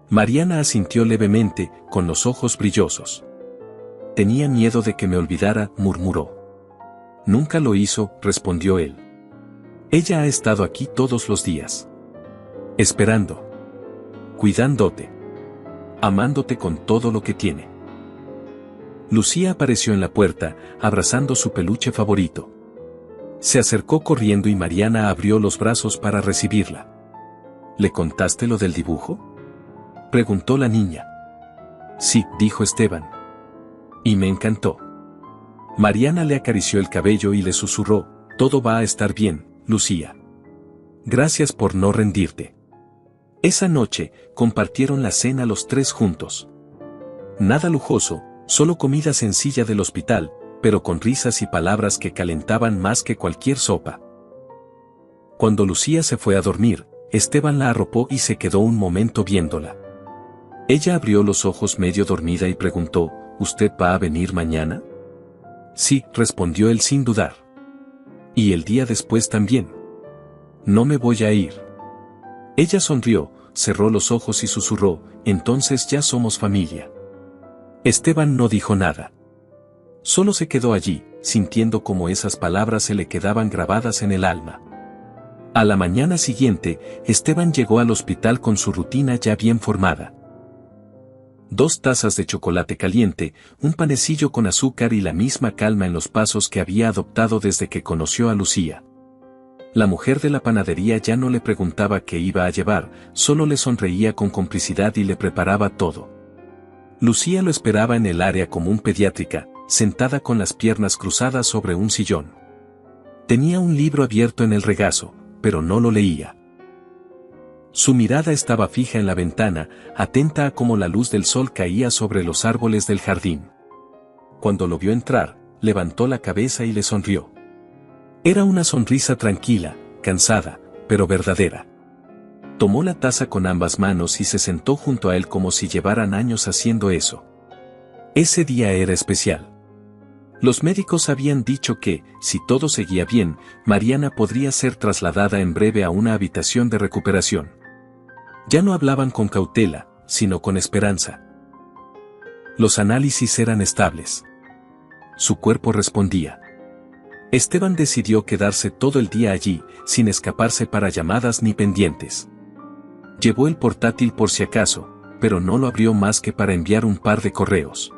Mariana asintió levemente, con los ojos brillosos. Tenía miedo de que me olvidara, murmuró. Nunca lo hizo, respondió él. Ella ha estado aquí todos los días. Esperando. Cuidándote. Amándote con todo lo que tiene. Lucía apareció en la puerta, abrazando su peluche favorito. Se acercó corriendo y Mariana abrió los brazos para recibirla. ¿Le contaste lo del dibujo?, preguntó la niña. Sí, dijo Esteban. Y me encantó. Mariana le acarició el cabello y le susurró, todo va a estar bien, Lucía. Gracias por no rendirte. Esa noche, compartieron la cena los tres juntos. Nada lujoso, solo comida sencilla del hospital, pero con risas y palabras que calentaban más que cualquier sopa. Cuando Lucía se fue a dormir, Esteban la arropó y se quedó un momento viéndola. Ella abrió los ojos medio dormida y preguntó, ¿usted va a venir mañana? Sí, respondió él sin dudar. Y el día después también. No me voy a ir. Ella sonrió, cerró los ojos y susurró, entonces ya somos familia. Esteban no dijo nada. Solo se quedó allí, sintiendo cómo esas palabras se le quedaban grabadas en el alma. A la mañana siguiente, Esteban llegó al hospital con su rutina ya bien formada. 2 tazas de chocolate caliente, un panecillo con azúcar y la misma calma en los pasos que había adoptado desde que conoció a Lucía. La mujer de la panadería ya no le preguntaba qué iba a llevar, solo le sonreía con complicidad y le preparaba todo. Lucía lo esperaba en el área común pediátrica, sentada con las piernas cruzadas sobre un sillón. Tenía un libro abierto en el regazo, pero no lo leía. Su mirada estaba fija en la ventana, atenta a cómo la luz del sol caía sobre los árboles del jardín. Cuando lo vio entrar, levantó la cabeza y le sonrió. Era una sonrisa tranquila, cansada, pero verdadera. Tomó la taza con ambas manos y se sentó junto a él como si llevaran años haciendo eso. Ese día era especial. Los médicos habían dicho que, si todo seguía bien, Mariana podría ser trasladada en breve a una habitación de recuperación. Ya no hablaban con cautela, sino con esperanza. Los análisis eran estables. Su cuerpo respondía. Esteban decidió quedarse todo el día allí, sin escaparse para llamadas ni pendientes. Llevó el portátil por si acaso, pero no lo abrió más que para enviar un par de correos.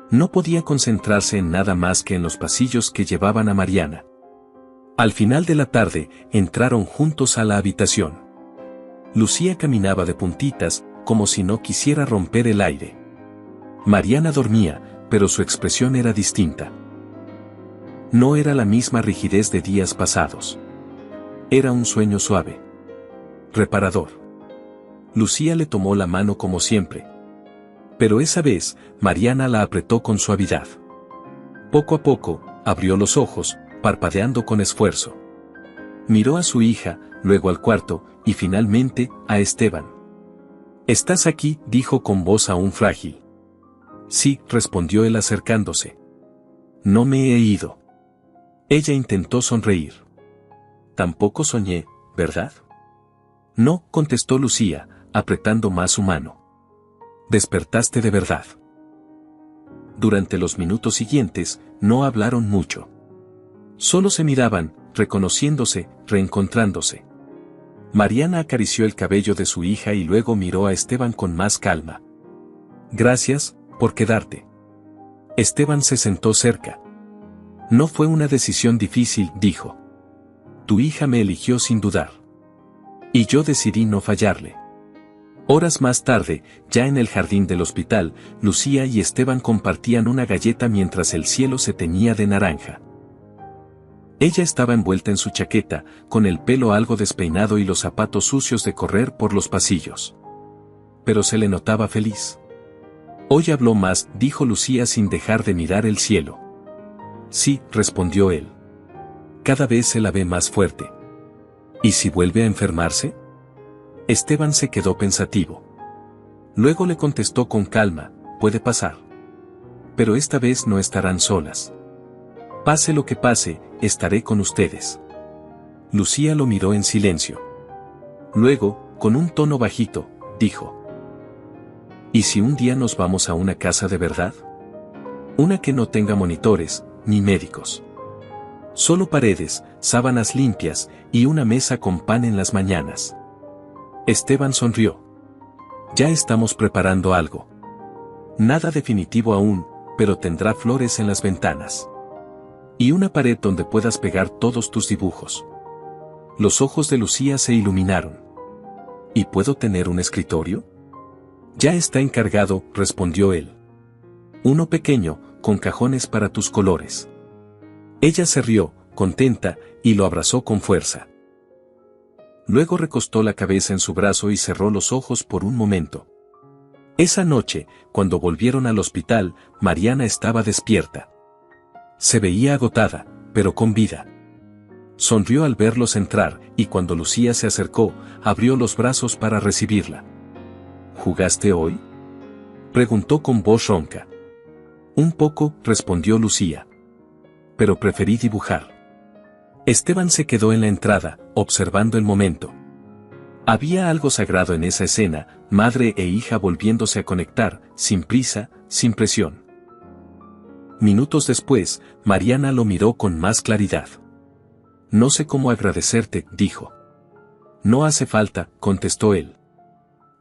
No podía concentrarse en nada más que en los pasillos que llevaban a Mariana. Al final de la tarde, entraron juntos a la habitación. Lucía caminaba de puntitas, como si no quisiera romper el aire. Mariana dormía, pero su expresión era distinta. No era la misma rigidez de días pasados. Era un sueño suave. Reparador. Lucía le tomó la mano como siempre. Pero esa vez, Mariana la apretó con suavidad. Poco a poco, abrió los ojos, parpadeando con esfuerzo. Miró a su hija, luego al cuarto, y finalmente, a Esteban. «¿Estás aquí?», dijo con voz aún frágil. «Sí», respondió él acercándose. «No me he ido». Ella intentó sonreír. «Tampoco soñé, ¿verdad?». «No», contestó Lucía, apretando más su mano. «Despertaste de verdad». Durante los minutos siguientes, no hablaron mucho. Solo se miraban, reconociéndose, reencontrándose. Mariana acarició el cabello de su hija y luego miró a Esteban con más calma. Gracias, por quedarte. Esteban se sentó cerca. No fue una decisión difícil, dijo. Tu hija me eligió sin dudar. Y yo decidí no fallarle. Horas más tarde, ya en el jardín del hospital, Lucía y Esteban compartían una galleta mientras el cielo se teñía de naranja. Ella estaba envuelta en su chaqueta, con el pelo algo despeinado y los zapatos sucios de correr por los pasillos. Pero se le notaba feliz. Hoy habló más, dijo Lucía sin dejar de mirar el cielo. Sí, respondió él. Cada vez se la ve más fuerte. ¿Y si vuelve a enfermarse? Esteban se quedó pensativo. Luego le contestó con calma, puede pasar. Pero esta vez no estarán solas. Pase lo que pase, estaré con ustedes. Lucía lo miró en silencio. Luego, con un tono bajito, dijo. ¿Y si un día nos vamos a una casa de verdad? Una que no tenga monitores, ni médicos. Solo paredes, sábanas limpias, y una mesa con pan en las mañanas. Esteban sonrió. Ya estamos preparando algo. Nada definitivo aún, pero tendrá flores en las ventanas. Y una pared donde puedas pegar todos tus dibujos. Los ojos de Lucía se iluminaron. ¿Y puedo tener un escritorio? Ya está encargado, respondió él. Uno pequeño, con cajones para tus colores. Ella se rió, contenta, y lo abrazó con fuerza. Luego recostó la cabeza en su brazo y cerró los ojos por un momento. Esa noche, cuando volvieron al hospital, Mariana estaba despierta. Se veía agotada, pero con vida. Sonrió al verlos entrar, y cuando Lucía se acercó, abrió los brazos para recibirla. ¿Jugaste hoy?, preguntó con voz ronca. Un poco, respondió Lucía. Pero preferí dibujar. Esteban se quedó en la entrada, observando el momento. Había algo sagrado en esa escena, madre e hija volviéndose a conectar, sin prisa, sin presión. Minutos después, Mariana lo miró con más claridad. No sé cómo agradecerte, dijo. No hace falta, contestó él.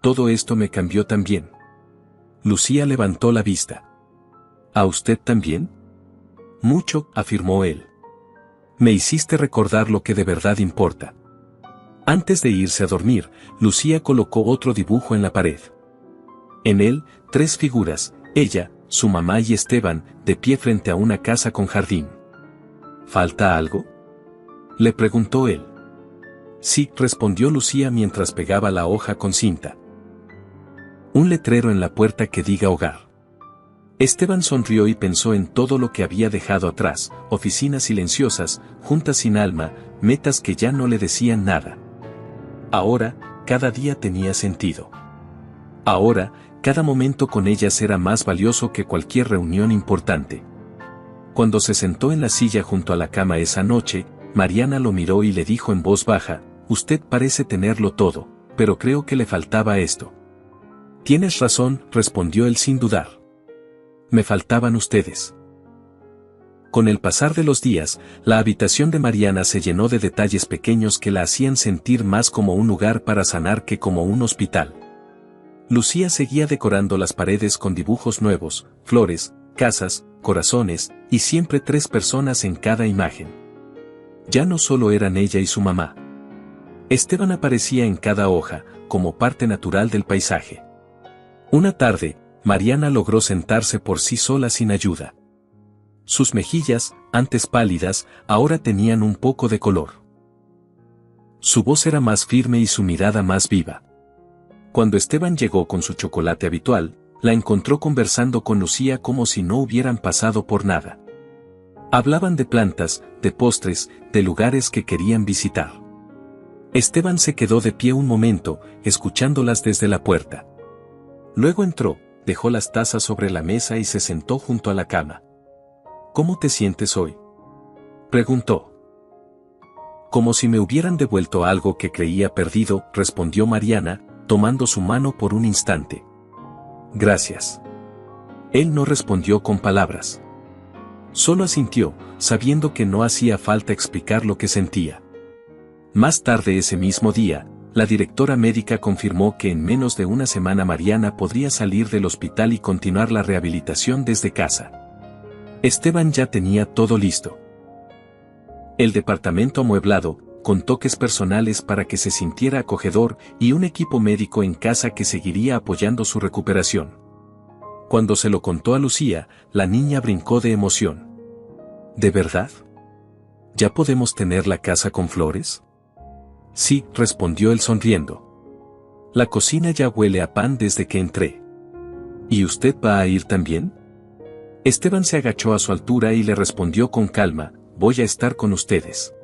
Todo esto me cambió también. Lucía levantó la vista. ¿A usted también? Mucho, afirmó él. Me hiciste recordar lo que de verdad importa. Antes de irse a dormir, Lucía colocó otro dibujo en la pared. En él, 3 figuras, ella, su mamá y Esteban, de pie frente a una casa con jardín. ¿Falta algo?, le preguntó él. Sí, respondió Lucía mientras pegaba la hoja con cinta. Un letrero en la puerta que diga hogar. Esteban sonrió y pensó en todo lo que había dejado atrás, oficinas silenciosas, juntas sin alma, metas que ya no le decían nada. Ahora, cada día tenía sentido. Ahora, cada momento con ellas era más valioso que cualquier reunión importante. Cuando se sentó en la silla junto a la cama esa noche, Mariana lo miró y le dijo en voz baja, usted parece tenerlo todo, pero creo que le faltaba esto. Tienes razón, respondió él sin dudar. Me faltaban ustedes. Con el pasar de los días, la habitación de Mariana se llenó de detalles pequeños que la hacían sentir más como un lugar para sanar que como un hospital. Lucía seguía decorando las paredes con dibujos nuevos, flores, casas, corazones, y siempre 3 personas en cada imagen. Ya no solo eran ella y su mamá. Esteban aparecía en cada hoja, como parte natural del paisaje. Una tarde, Mariana logró sentarse por sí sola sin ayuda. Sus mejillas, antes pálidas, ahora tenían un poco de color. Su voz era más firme y su mirada más viva. Cuando Esteban llegó con su chocolate habitual, la encontró conversando con Lucía como si no hubieran pasado por nada. Hablaban de plantas, de postres, de lugares que querían visitar. Esteban se quedó de pie un momento, escuchándolas desde la puerta. Luego entró, dejó las tazas sobre la mesa y se sentó junto a la cama. ¿Cómo te sientes hoy?, preguntó. Como si me hubieran devuelto algo que creía perdido, respondió Mariana, tomando su mano por un instante. Gracias. Él no respondió con palabras. Solo asintió, sabiendo que no hacía falta explicar lo que sentía. Más tarde ese mismo día, la directora médica confirmó que en menos de una semana Mariana podría salir del hospital y continuar la rehabilitación desde casa. Esteban ya tenía todo listo. El departamento amueblado, con toques personales para que se sintiera acogedor y un equipo médico en casa que seguiría apoyando su recuperación. Cuando se lo contó a Lucía, la niña brincó de emoción. ¿De verdad? ¿Ya podemos tener la casa con flores? Sí, respondió él sonriendo. La cocina ya huele a pan desde que entré. ¿Y usted va a ir también? Esteban se agachó a su altura y le respondió con calma, voy a estar con ustedes.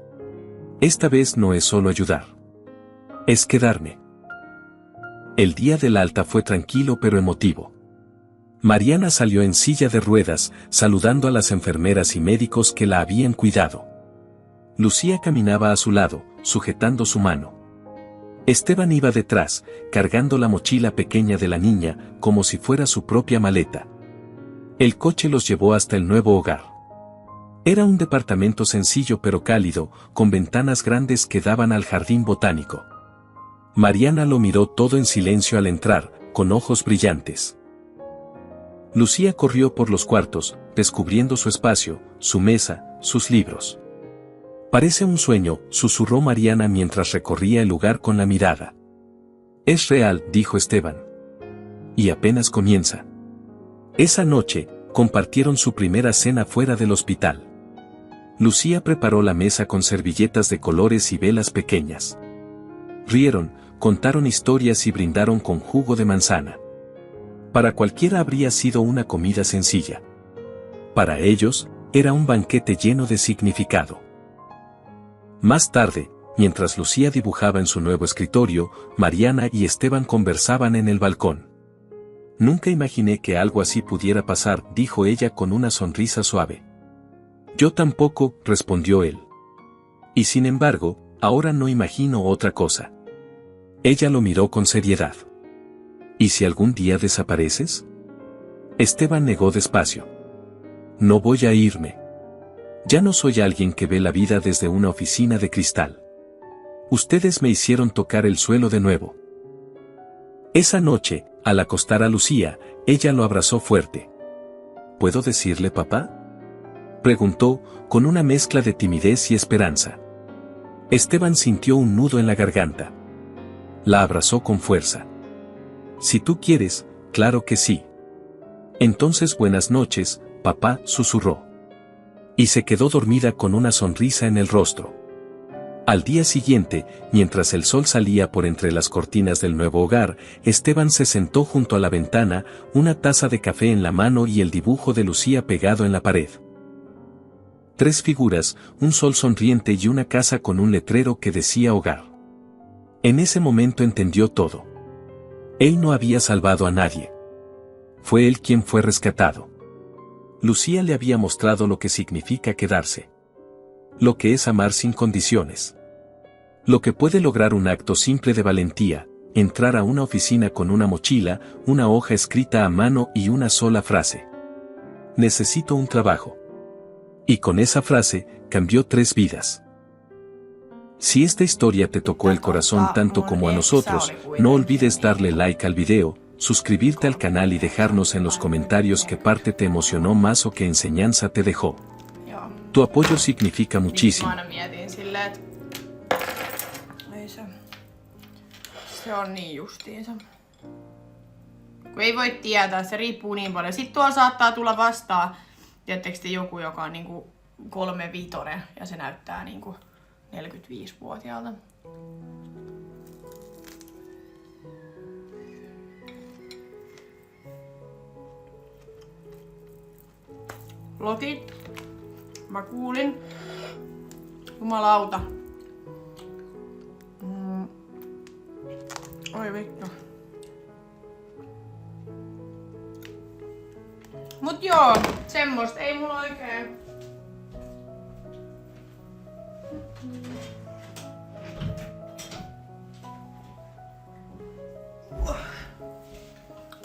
Esta vez no es solo ayudar. Es quedarme. El día del alta fue tranquilo pero emotivo. Mariana salió en silla de ruedas, saludando a las enfermeras y médicos que la habían cuidado. Lucía caminaba a su lado, sujetando su mano. Esteban iba detrás, cargando la mochila pequeña de la niña, como si fuera su propia maleta. El coche los llevó hasta el nuevo hogar. Era un departamento sencillo pero cálido, con ventanas grandes que daban al jardín botánico. Mariana lo miró todo en silencio al entrar, con ojos brillantes. Lucía corrió por los cuartos, descubriendo su espacio, su mesa, sus libros. Parece un sueño, susurró Mariana mientras recorría el lugar con la mirada. Es real, dijo Esteban. Y apenas comienza. Esa noche, compartieron su primera cena fuera del hospital. Lucía preparó la mesa con servilletas de colores y velas pequeñas. Rieron, contaron historias y brindaron con jugo de manzana. Para cualquiera habría sido una comida sencilla. Para ellos, era un banquete lleno de significado. Más tarde, mientras Lucía dibujaba en su nuevo escritorio, Mariana y Esteban conversaban en el balcón. Nunca imaginé que algo así pudiera pasar, dijo ella con una sonrisa suave. Yo tampoco, respondió él. Y sin embargo, ahora no imagino otra cosa. Ella lo miró con seriedad. ¿Y si algún día desapareces? Esteban negó despacio. No voy a irme. Ya no soy alguien que ve la vida desde una oficina de cristal. Ustedes me hicieron tocar el suelo de nuevo. Esa noche, al acostar a Lucía, ella lo abrazó fuerte. ¿Puedo decirle papá?, preguntó, con una mezcla de timidez y esperanza. Esteban sintió un nudo en la garganta. La abrazó con fuerza. Si tú quieres, claro que sí. Entonces buenas noches, papá, susurró. Y se quedó dormida con una sonrisa en el rostro. Al día siguiente, mientras el sol salía por entre las cortinas del nuevo hogar, Esteban se sentó junto a la ventana, una taza de café en la mano y el dibujo de Lucía pegado en la pared. 3 figuras, un sol sonriente y una casa con un letrero que decía hogar. En ese momento entendió todo. Él no había salvado a nadie. Fue él quien fue rescatado. Lucía le había mostrado lo que significa quedarse. Lo que es amar sin condiciones. Lo que puede lograr un acto simple de valentía, entrar a una oficina con una mochila, una hoja escrita a mano y una sola frase. Necesito un trabajo. Y con esa frase, cambió 3 vidas. Si esta historia te tocó el corazón tanto como a nosotros, no olvides darle like al video, suscribirte al canal y dejarnos en los comentarios qué parte te emocionó más o qué enseñanza te dejó. Tu apoyo significa muchísimo.
Aina mietin silleen, että ei se on niin justiinsa. Kun ei voi tietää, se riippuu niin paljon. Sitten tuolla saattaa tulla vastaan, tiedättekö te, joku, joka on niinku 35 ja se näyttää niinku 45-vuotiaalta. Lokit. Mä kuulin. Jumalauta. Oi vittu. Mut joo, semmoista ei mulla oikein.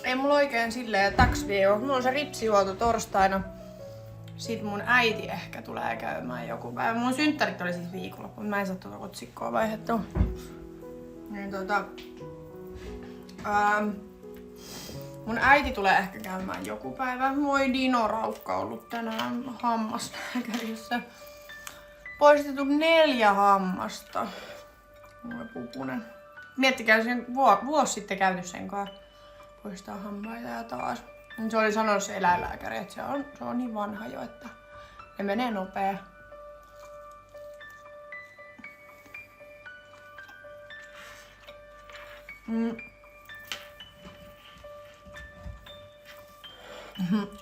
Ei mulla mulla oikein silleen täks viikolla. Mulla on se ripsihuolto torstaina. Sit mun äiti ehkä tulee käymään joku päivä. Mun synttärit oli siis viikonloppu, mutta mä en saa tuota otsikkoa vaihdettua. Niin mun äiti tulee ehkä käymään joku päivä. Moi Dino Raukka ollut tänään hammaslääkärissä. Poistettu 4 hammasta. Voi pupunen. Miettikää sen vuosi sitten käyty sen kanssa. Poistaa hampaita ja taas. Se oli sanonut se eläinlääkäri, että se on niin vanha jo, että ne menee nopea.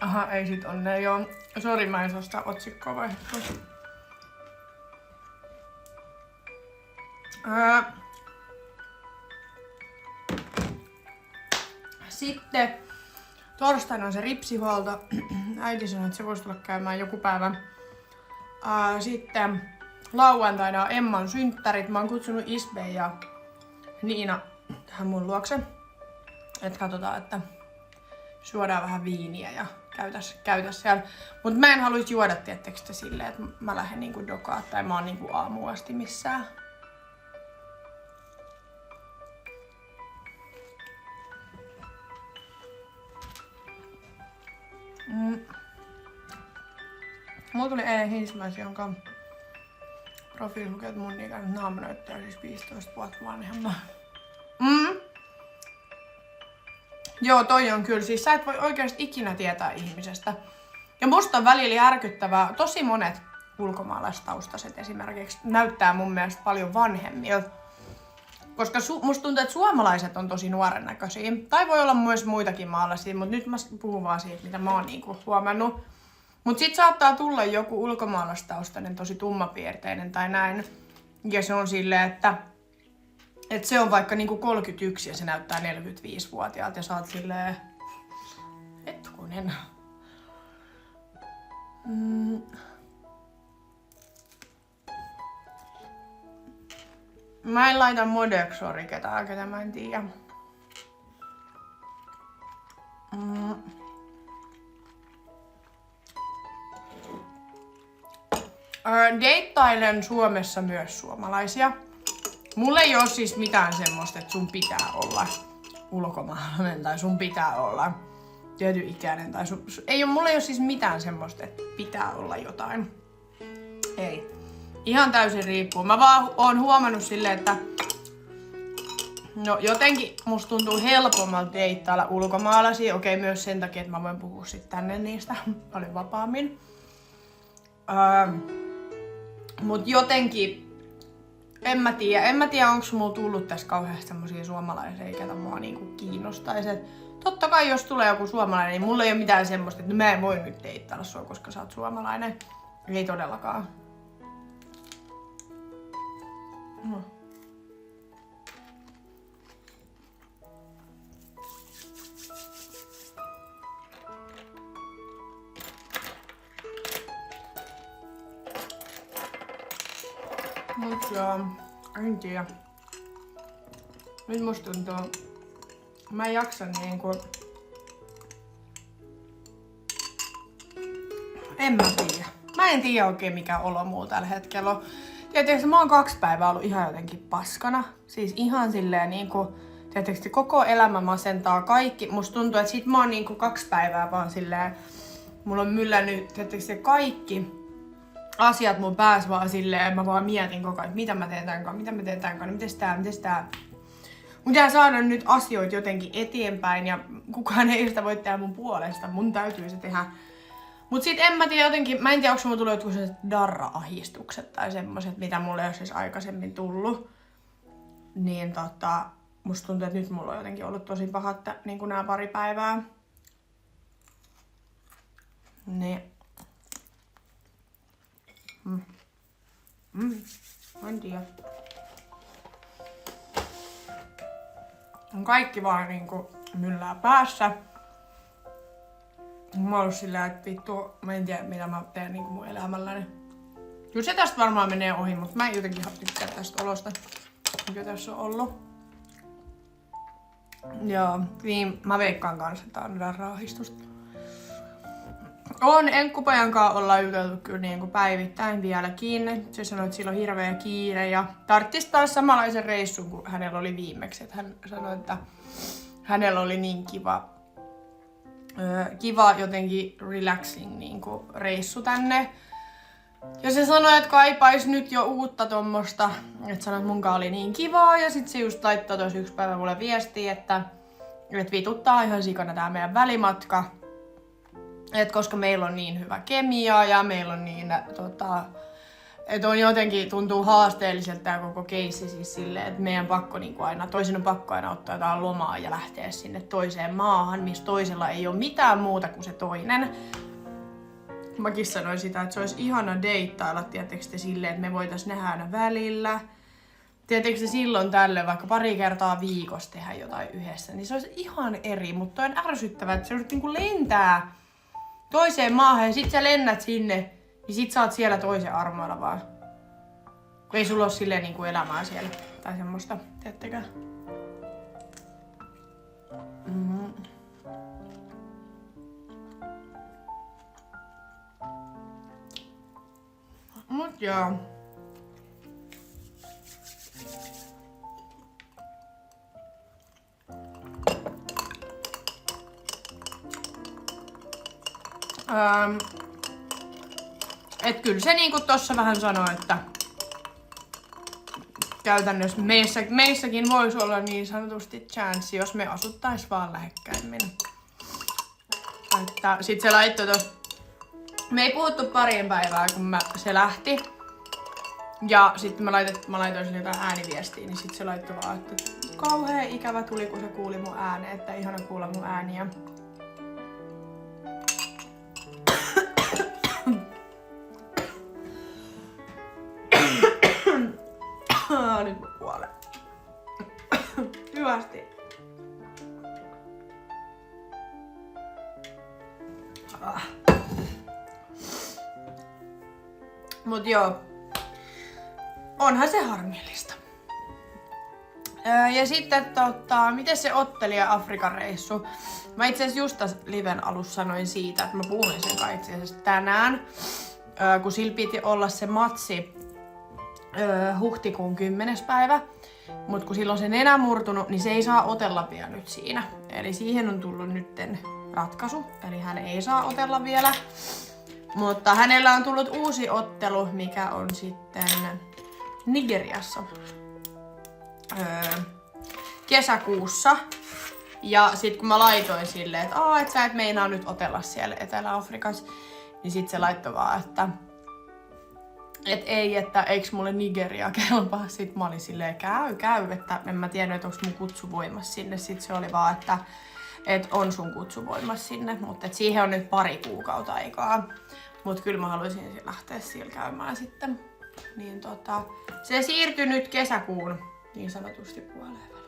Aha, ei sit onne joo. Sori, mä en saa sitä otsikkoa vaihdettua. Sitten torstaina on se ripsihuolto. Äiti sanoi, että se voisi tulla käymään joku päivä. Sitten lauantaina on Emman synttärit. Mä oon kutsunut Isbe ja Niina tähän mun luokse. Että katsotaan, että juodaan vähän viiniä ja käytäs siellä. Mut mä en haluis juoda tiettekö silleen, että mä lähden niinku dokaa tai mä oon niinku aamuun asti missään. Mulla tuli eilen Hinsmäis, jonka profiili lukee, että mun ikäinen naama näyttää siis 15 vuotta vanhemman. Joo, toi on kyllä. Siis sä et voi oikeasti ikinä tietää ihmisestä. Ja musta on välillä järkyttävää. Tosi monet ulkomaalaistaustaiset esimerkiksi näyttää mun mielestä paljon vanhemmilta. Koska musta tuntuu, että suomalaiset on tosi nuoren näköisiä. Tai voi olla myös muitakin maalaisia, mutta nyt mä puhun vaan siitä, mitä mä oon niinku huomannut. Mut sit saattaa tulla joku ulkomaalaistaustainen, tosi tummapiirteinen tai näin. Ja se on silleen, että se on vaikka niinku 31 ja se näyttää 45-vuotiaalta ja sä oot silleen... Hetkunen. Mä en laita Modexori ketään, ketä mä en tiedä. Deittailen Suomessa myös suomalaisia. Mulla ei oo siis mitään semmoista, että sun pitää olla ulkomaalainen tai sun pitää olla tietyn ikäinen tai mulla ei oo siis mitään semmoista, että pitää olla jotain. Ei. Ihan täysin riippuu. Mä vaan oon huomannut silleen, että no jotenkin musta tuntuu helpommalta deittailla ulkomaalaisia. Okei, myös sen takia, että mä voin puhua sit tänne niistä paljon vapaammin. Mut jotenkin en mä tiedä onko mulla tullut tässä kauheasti semmosia suomalaisia, ketä mua niinku kiinnostaisi. Totta kai jos tulee joku suomalainen, niin mulla ei ole mitään semmoista, että mä en voi nyt deittailla sua, koska sä oot suomalainen. Ei todellakaan. Mut joo, en tiedä. Nyt musta tuntuu, mä en jaksa niinku... En mä tiedä. Mä en tiedä oikein mikä olo mulla tällä hetkellä on. Tietysti mä oon 2 päivää ollut ihan jotenkin paskana. Siis ihan silleen niinku... Tietysti koko elämä masentaa kaikki. Musta tuntuu, että sit mä oon niinku 2 päivää vaan silleen... Mulla on myllännyt tietysti kaikki asiat mun päässä vaan silleen, mä vaan mietin koko ajan, mitä mä teen tän kanssa, mites tää. Mun pitää saada nyt asioita jotenkin eteenpäin ja kukaan ei sitä voi tehdä mun puolesta, mun täytyy se tehdä. Mut sit en mä tiedä jotenkin, mä en tiedä onko mulla tullut jotkut sellaiset darra-ahdistukset tai semmoset, mitä mulle ei ole siis aikaisemmin tullut. Niin musta tuntuu, että nyt mulla on jotenkin ollut tosi pahat niinku nää 2 päivää. Niin. En tiedä. On kaikki vaan niinku myllää päässä. Mä oon ollut sillä, että vittu, mä en tiedä mitä mä teen niinku mun elämälläni. Kyllä se tästä varmaan menee ohi, mutta mä en jotenkin tykkää tästä olosta, mikä tässä on ollut. Joo, niin mä veikkaan kanssa, että on raahistusta. On Enkkupojan kanssa ollaan juteltu kyllä niinku päivittäin vieläkin. Se sanoi, että sillä on hirveä kiire ja tarttis taas samanlaisen reissun kuin hänellä oli viimeksi. Että hän sanoi, että hänellä oli niin kiva jotenkin relaxing niinku reissu tänne. Ja se sanoi, että kaipais nyt jo uutta tommosta. Että sanoi, että munkaan oli niin kivaa. Ja sit se just laittoi tossa yksi päivä mulle viestiä, että vituttaa ihan sikana tää meidän välimatka. Et koska meillä on niin hyvä kemia ja meillä on niin, että on jotenkin tuntuu haasteelliselta tää koko keissi siis silleen, että meidän pakko niinku aina, toisen on pakko aina ottaa jotain lomaa ja lähteä sinne toiseen maahan, missä toisella ei ole mitään muuta kuin se toinen. Mäkin sanoin sitä, että se olisi ihana deittailla, tietysti silleen, että me voitais nähdä aina välillä. Tietysti silloin tällöin vaikka pari kertaa viikossa tehdä jotain yhdessä, niin se olisi ihan eri, mutta on ärsyttävää, että se olisi niinku lentää toiseen maahan ja sit sä lennät sinne, niin sit sä oot siellä toisen armoilla vaan. Kun ei sulla oo silleen niinku elämää siellä. Tai semmoista, tiedättekö? Mm-hmm. Mut joo. Et kyllä se niinku tossa vähän sanoi, että käytännössä meissäkin voisi olla niin sanotusti chanssi, jos me asuttais vaan lähekkäimmin. Että sit se laittoi tossa. Me ei puhuttu parien päivää, kun se lähti. Ja sitten mä laitoin sille jotain ääniviestiä, niin sit se laittoi vaan, että kauhea ikävä tuli, kun se kuuli mun ääneen, että ihana kuulla mun ääniä. Nyt mä kuolen. Hyvästi. Mut joo. Onhan se harmillista. Ja sitten miten se ottelija Afrikan reissu? Mä itse asiassa just tässä liven alussa sanoin siitä, että mä puhuin sen kai itse asiassa tänään. Kun sillä piti olla se matsi huhtikuun 10. päivä. Mut kun silloin se nenä murtunut, niin se ei saa otella vielä nyt siinä. Eli siihen on tullut nytten ratkaisu. Eli hän ei saa otella vielä. Mutta hänellä on tullut uusi ottelu, mikä on sitten Nigeriassa kesäkuussa. Ja sit kun mä laitoin silleen, että et sä et meinaa nyt otella siellä Etelä-Afrikassa, niin sit se laittoi vaan, että eiks mulle Nigeria kelpaa. Sit mä olin silleen, käy, että en mä tiennyt, että onks mun kutsu voimassa sinne. Sit se oli vaan, että on sun kutsu voimassa sinne, mutta siihen on nyt pari kuukautta aikaa. Mut kyllä mä haluaisin lähteä siellä käymään sitten. Niin se siirtyi nyt kesäkuun niin sanotusti puoleen väliin.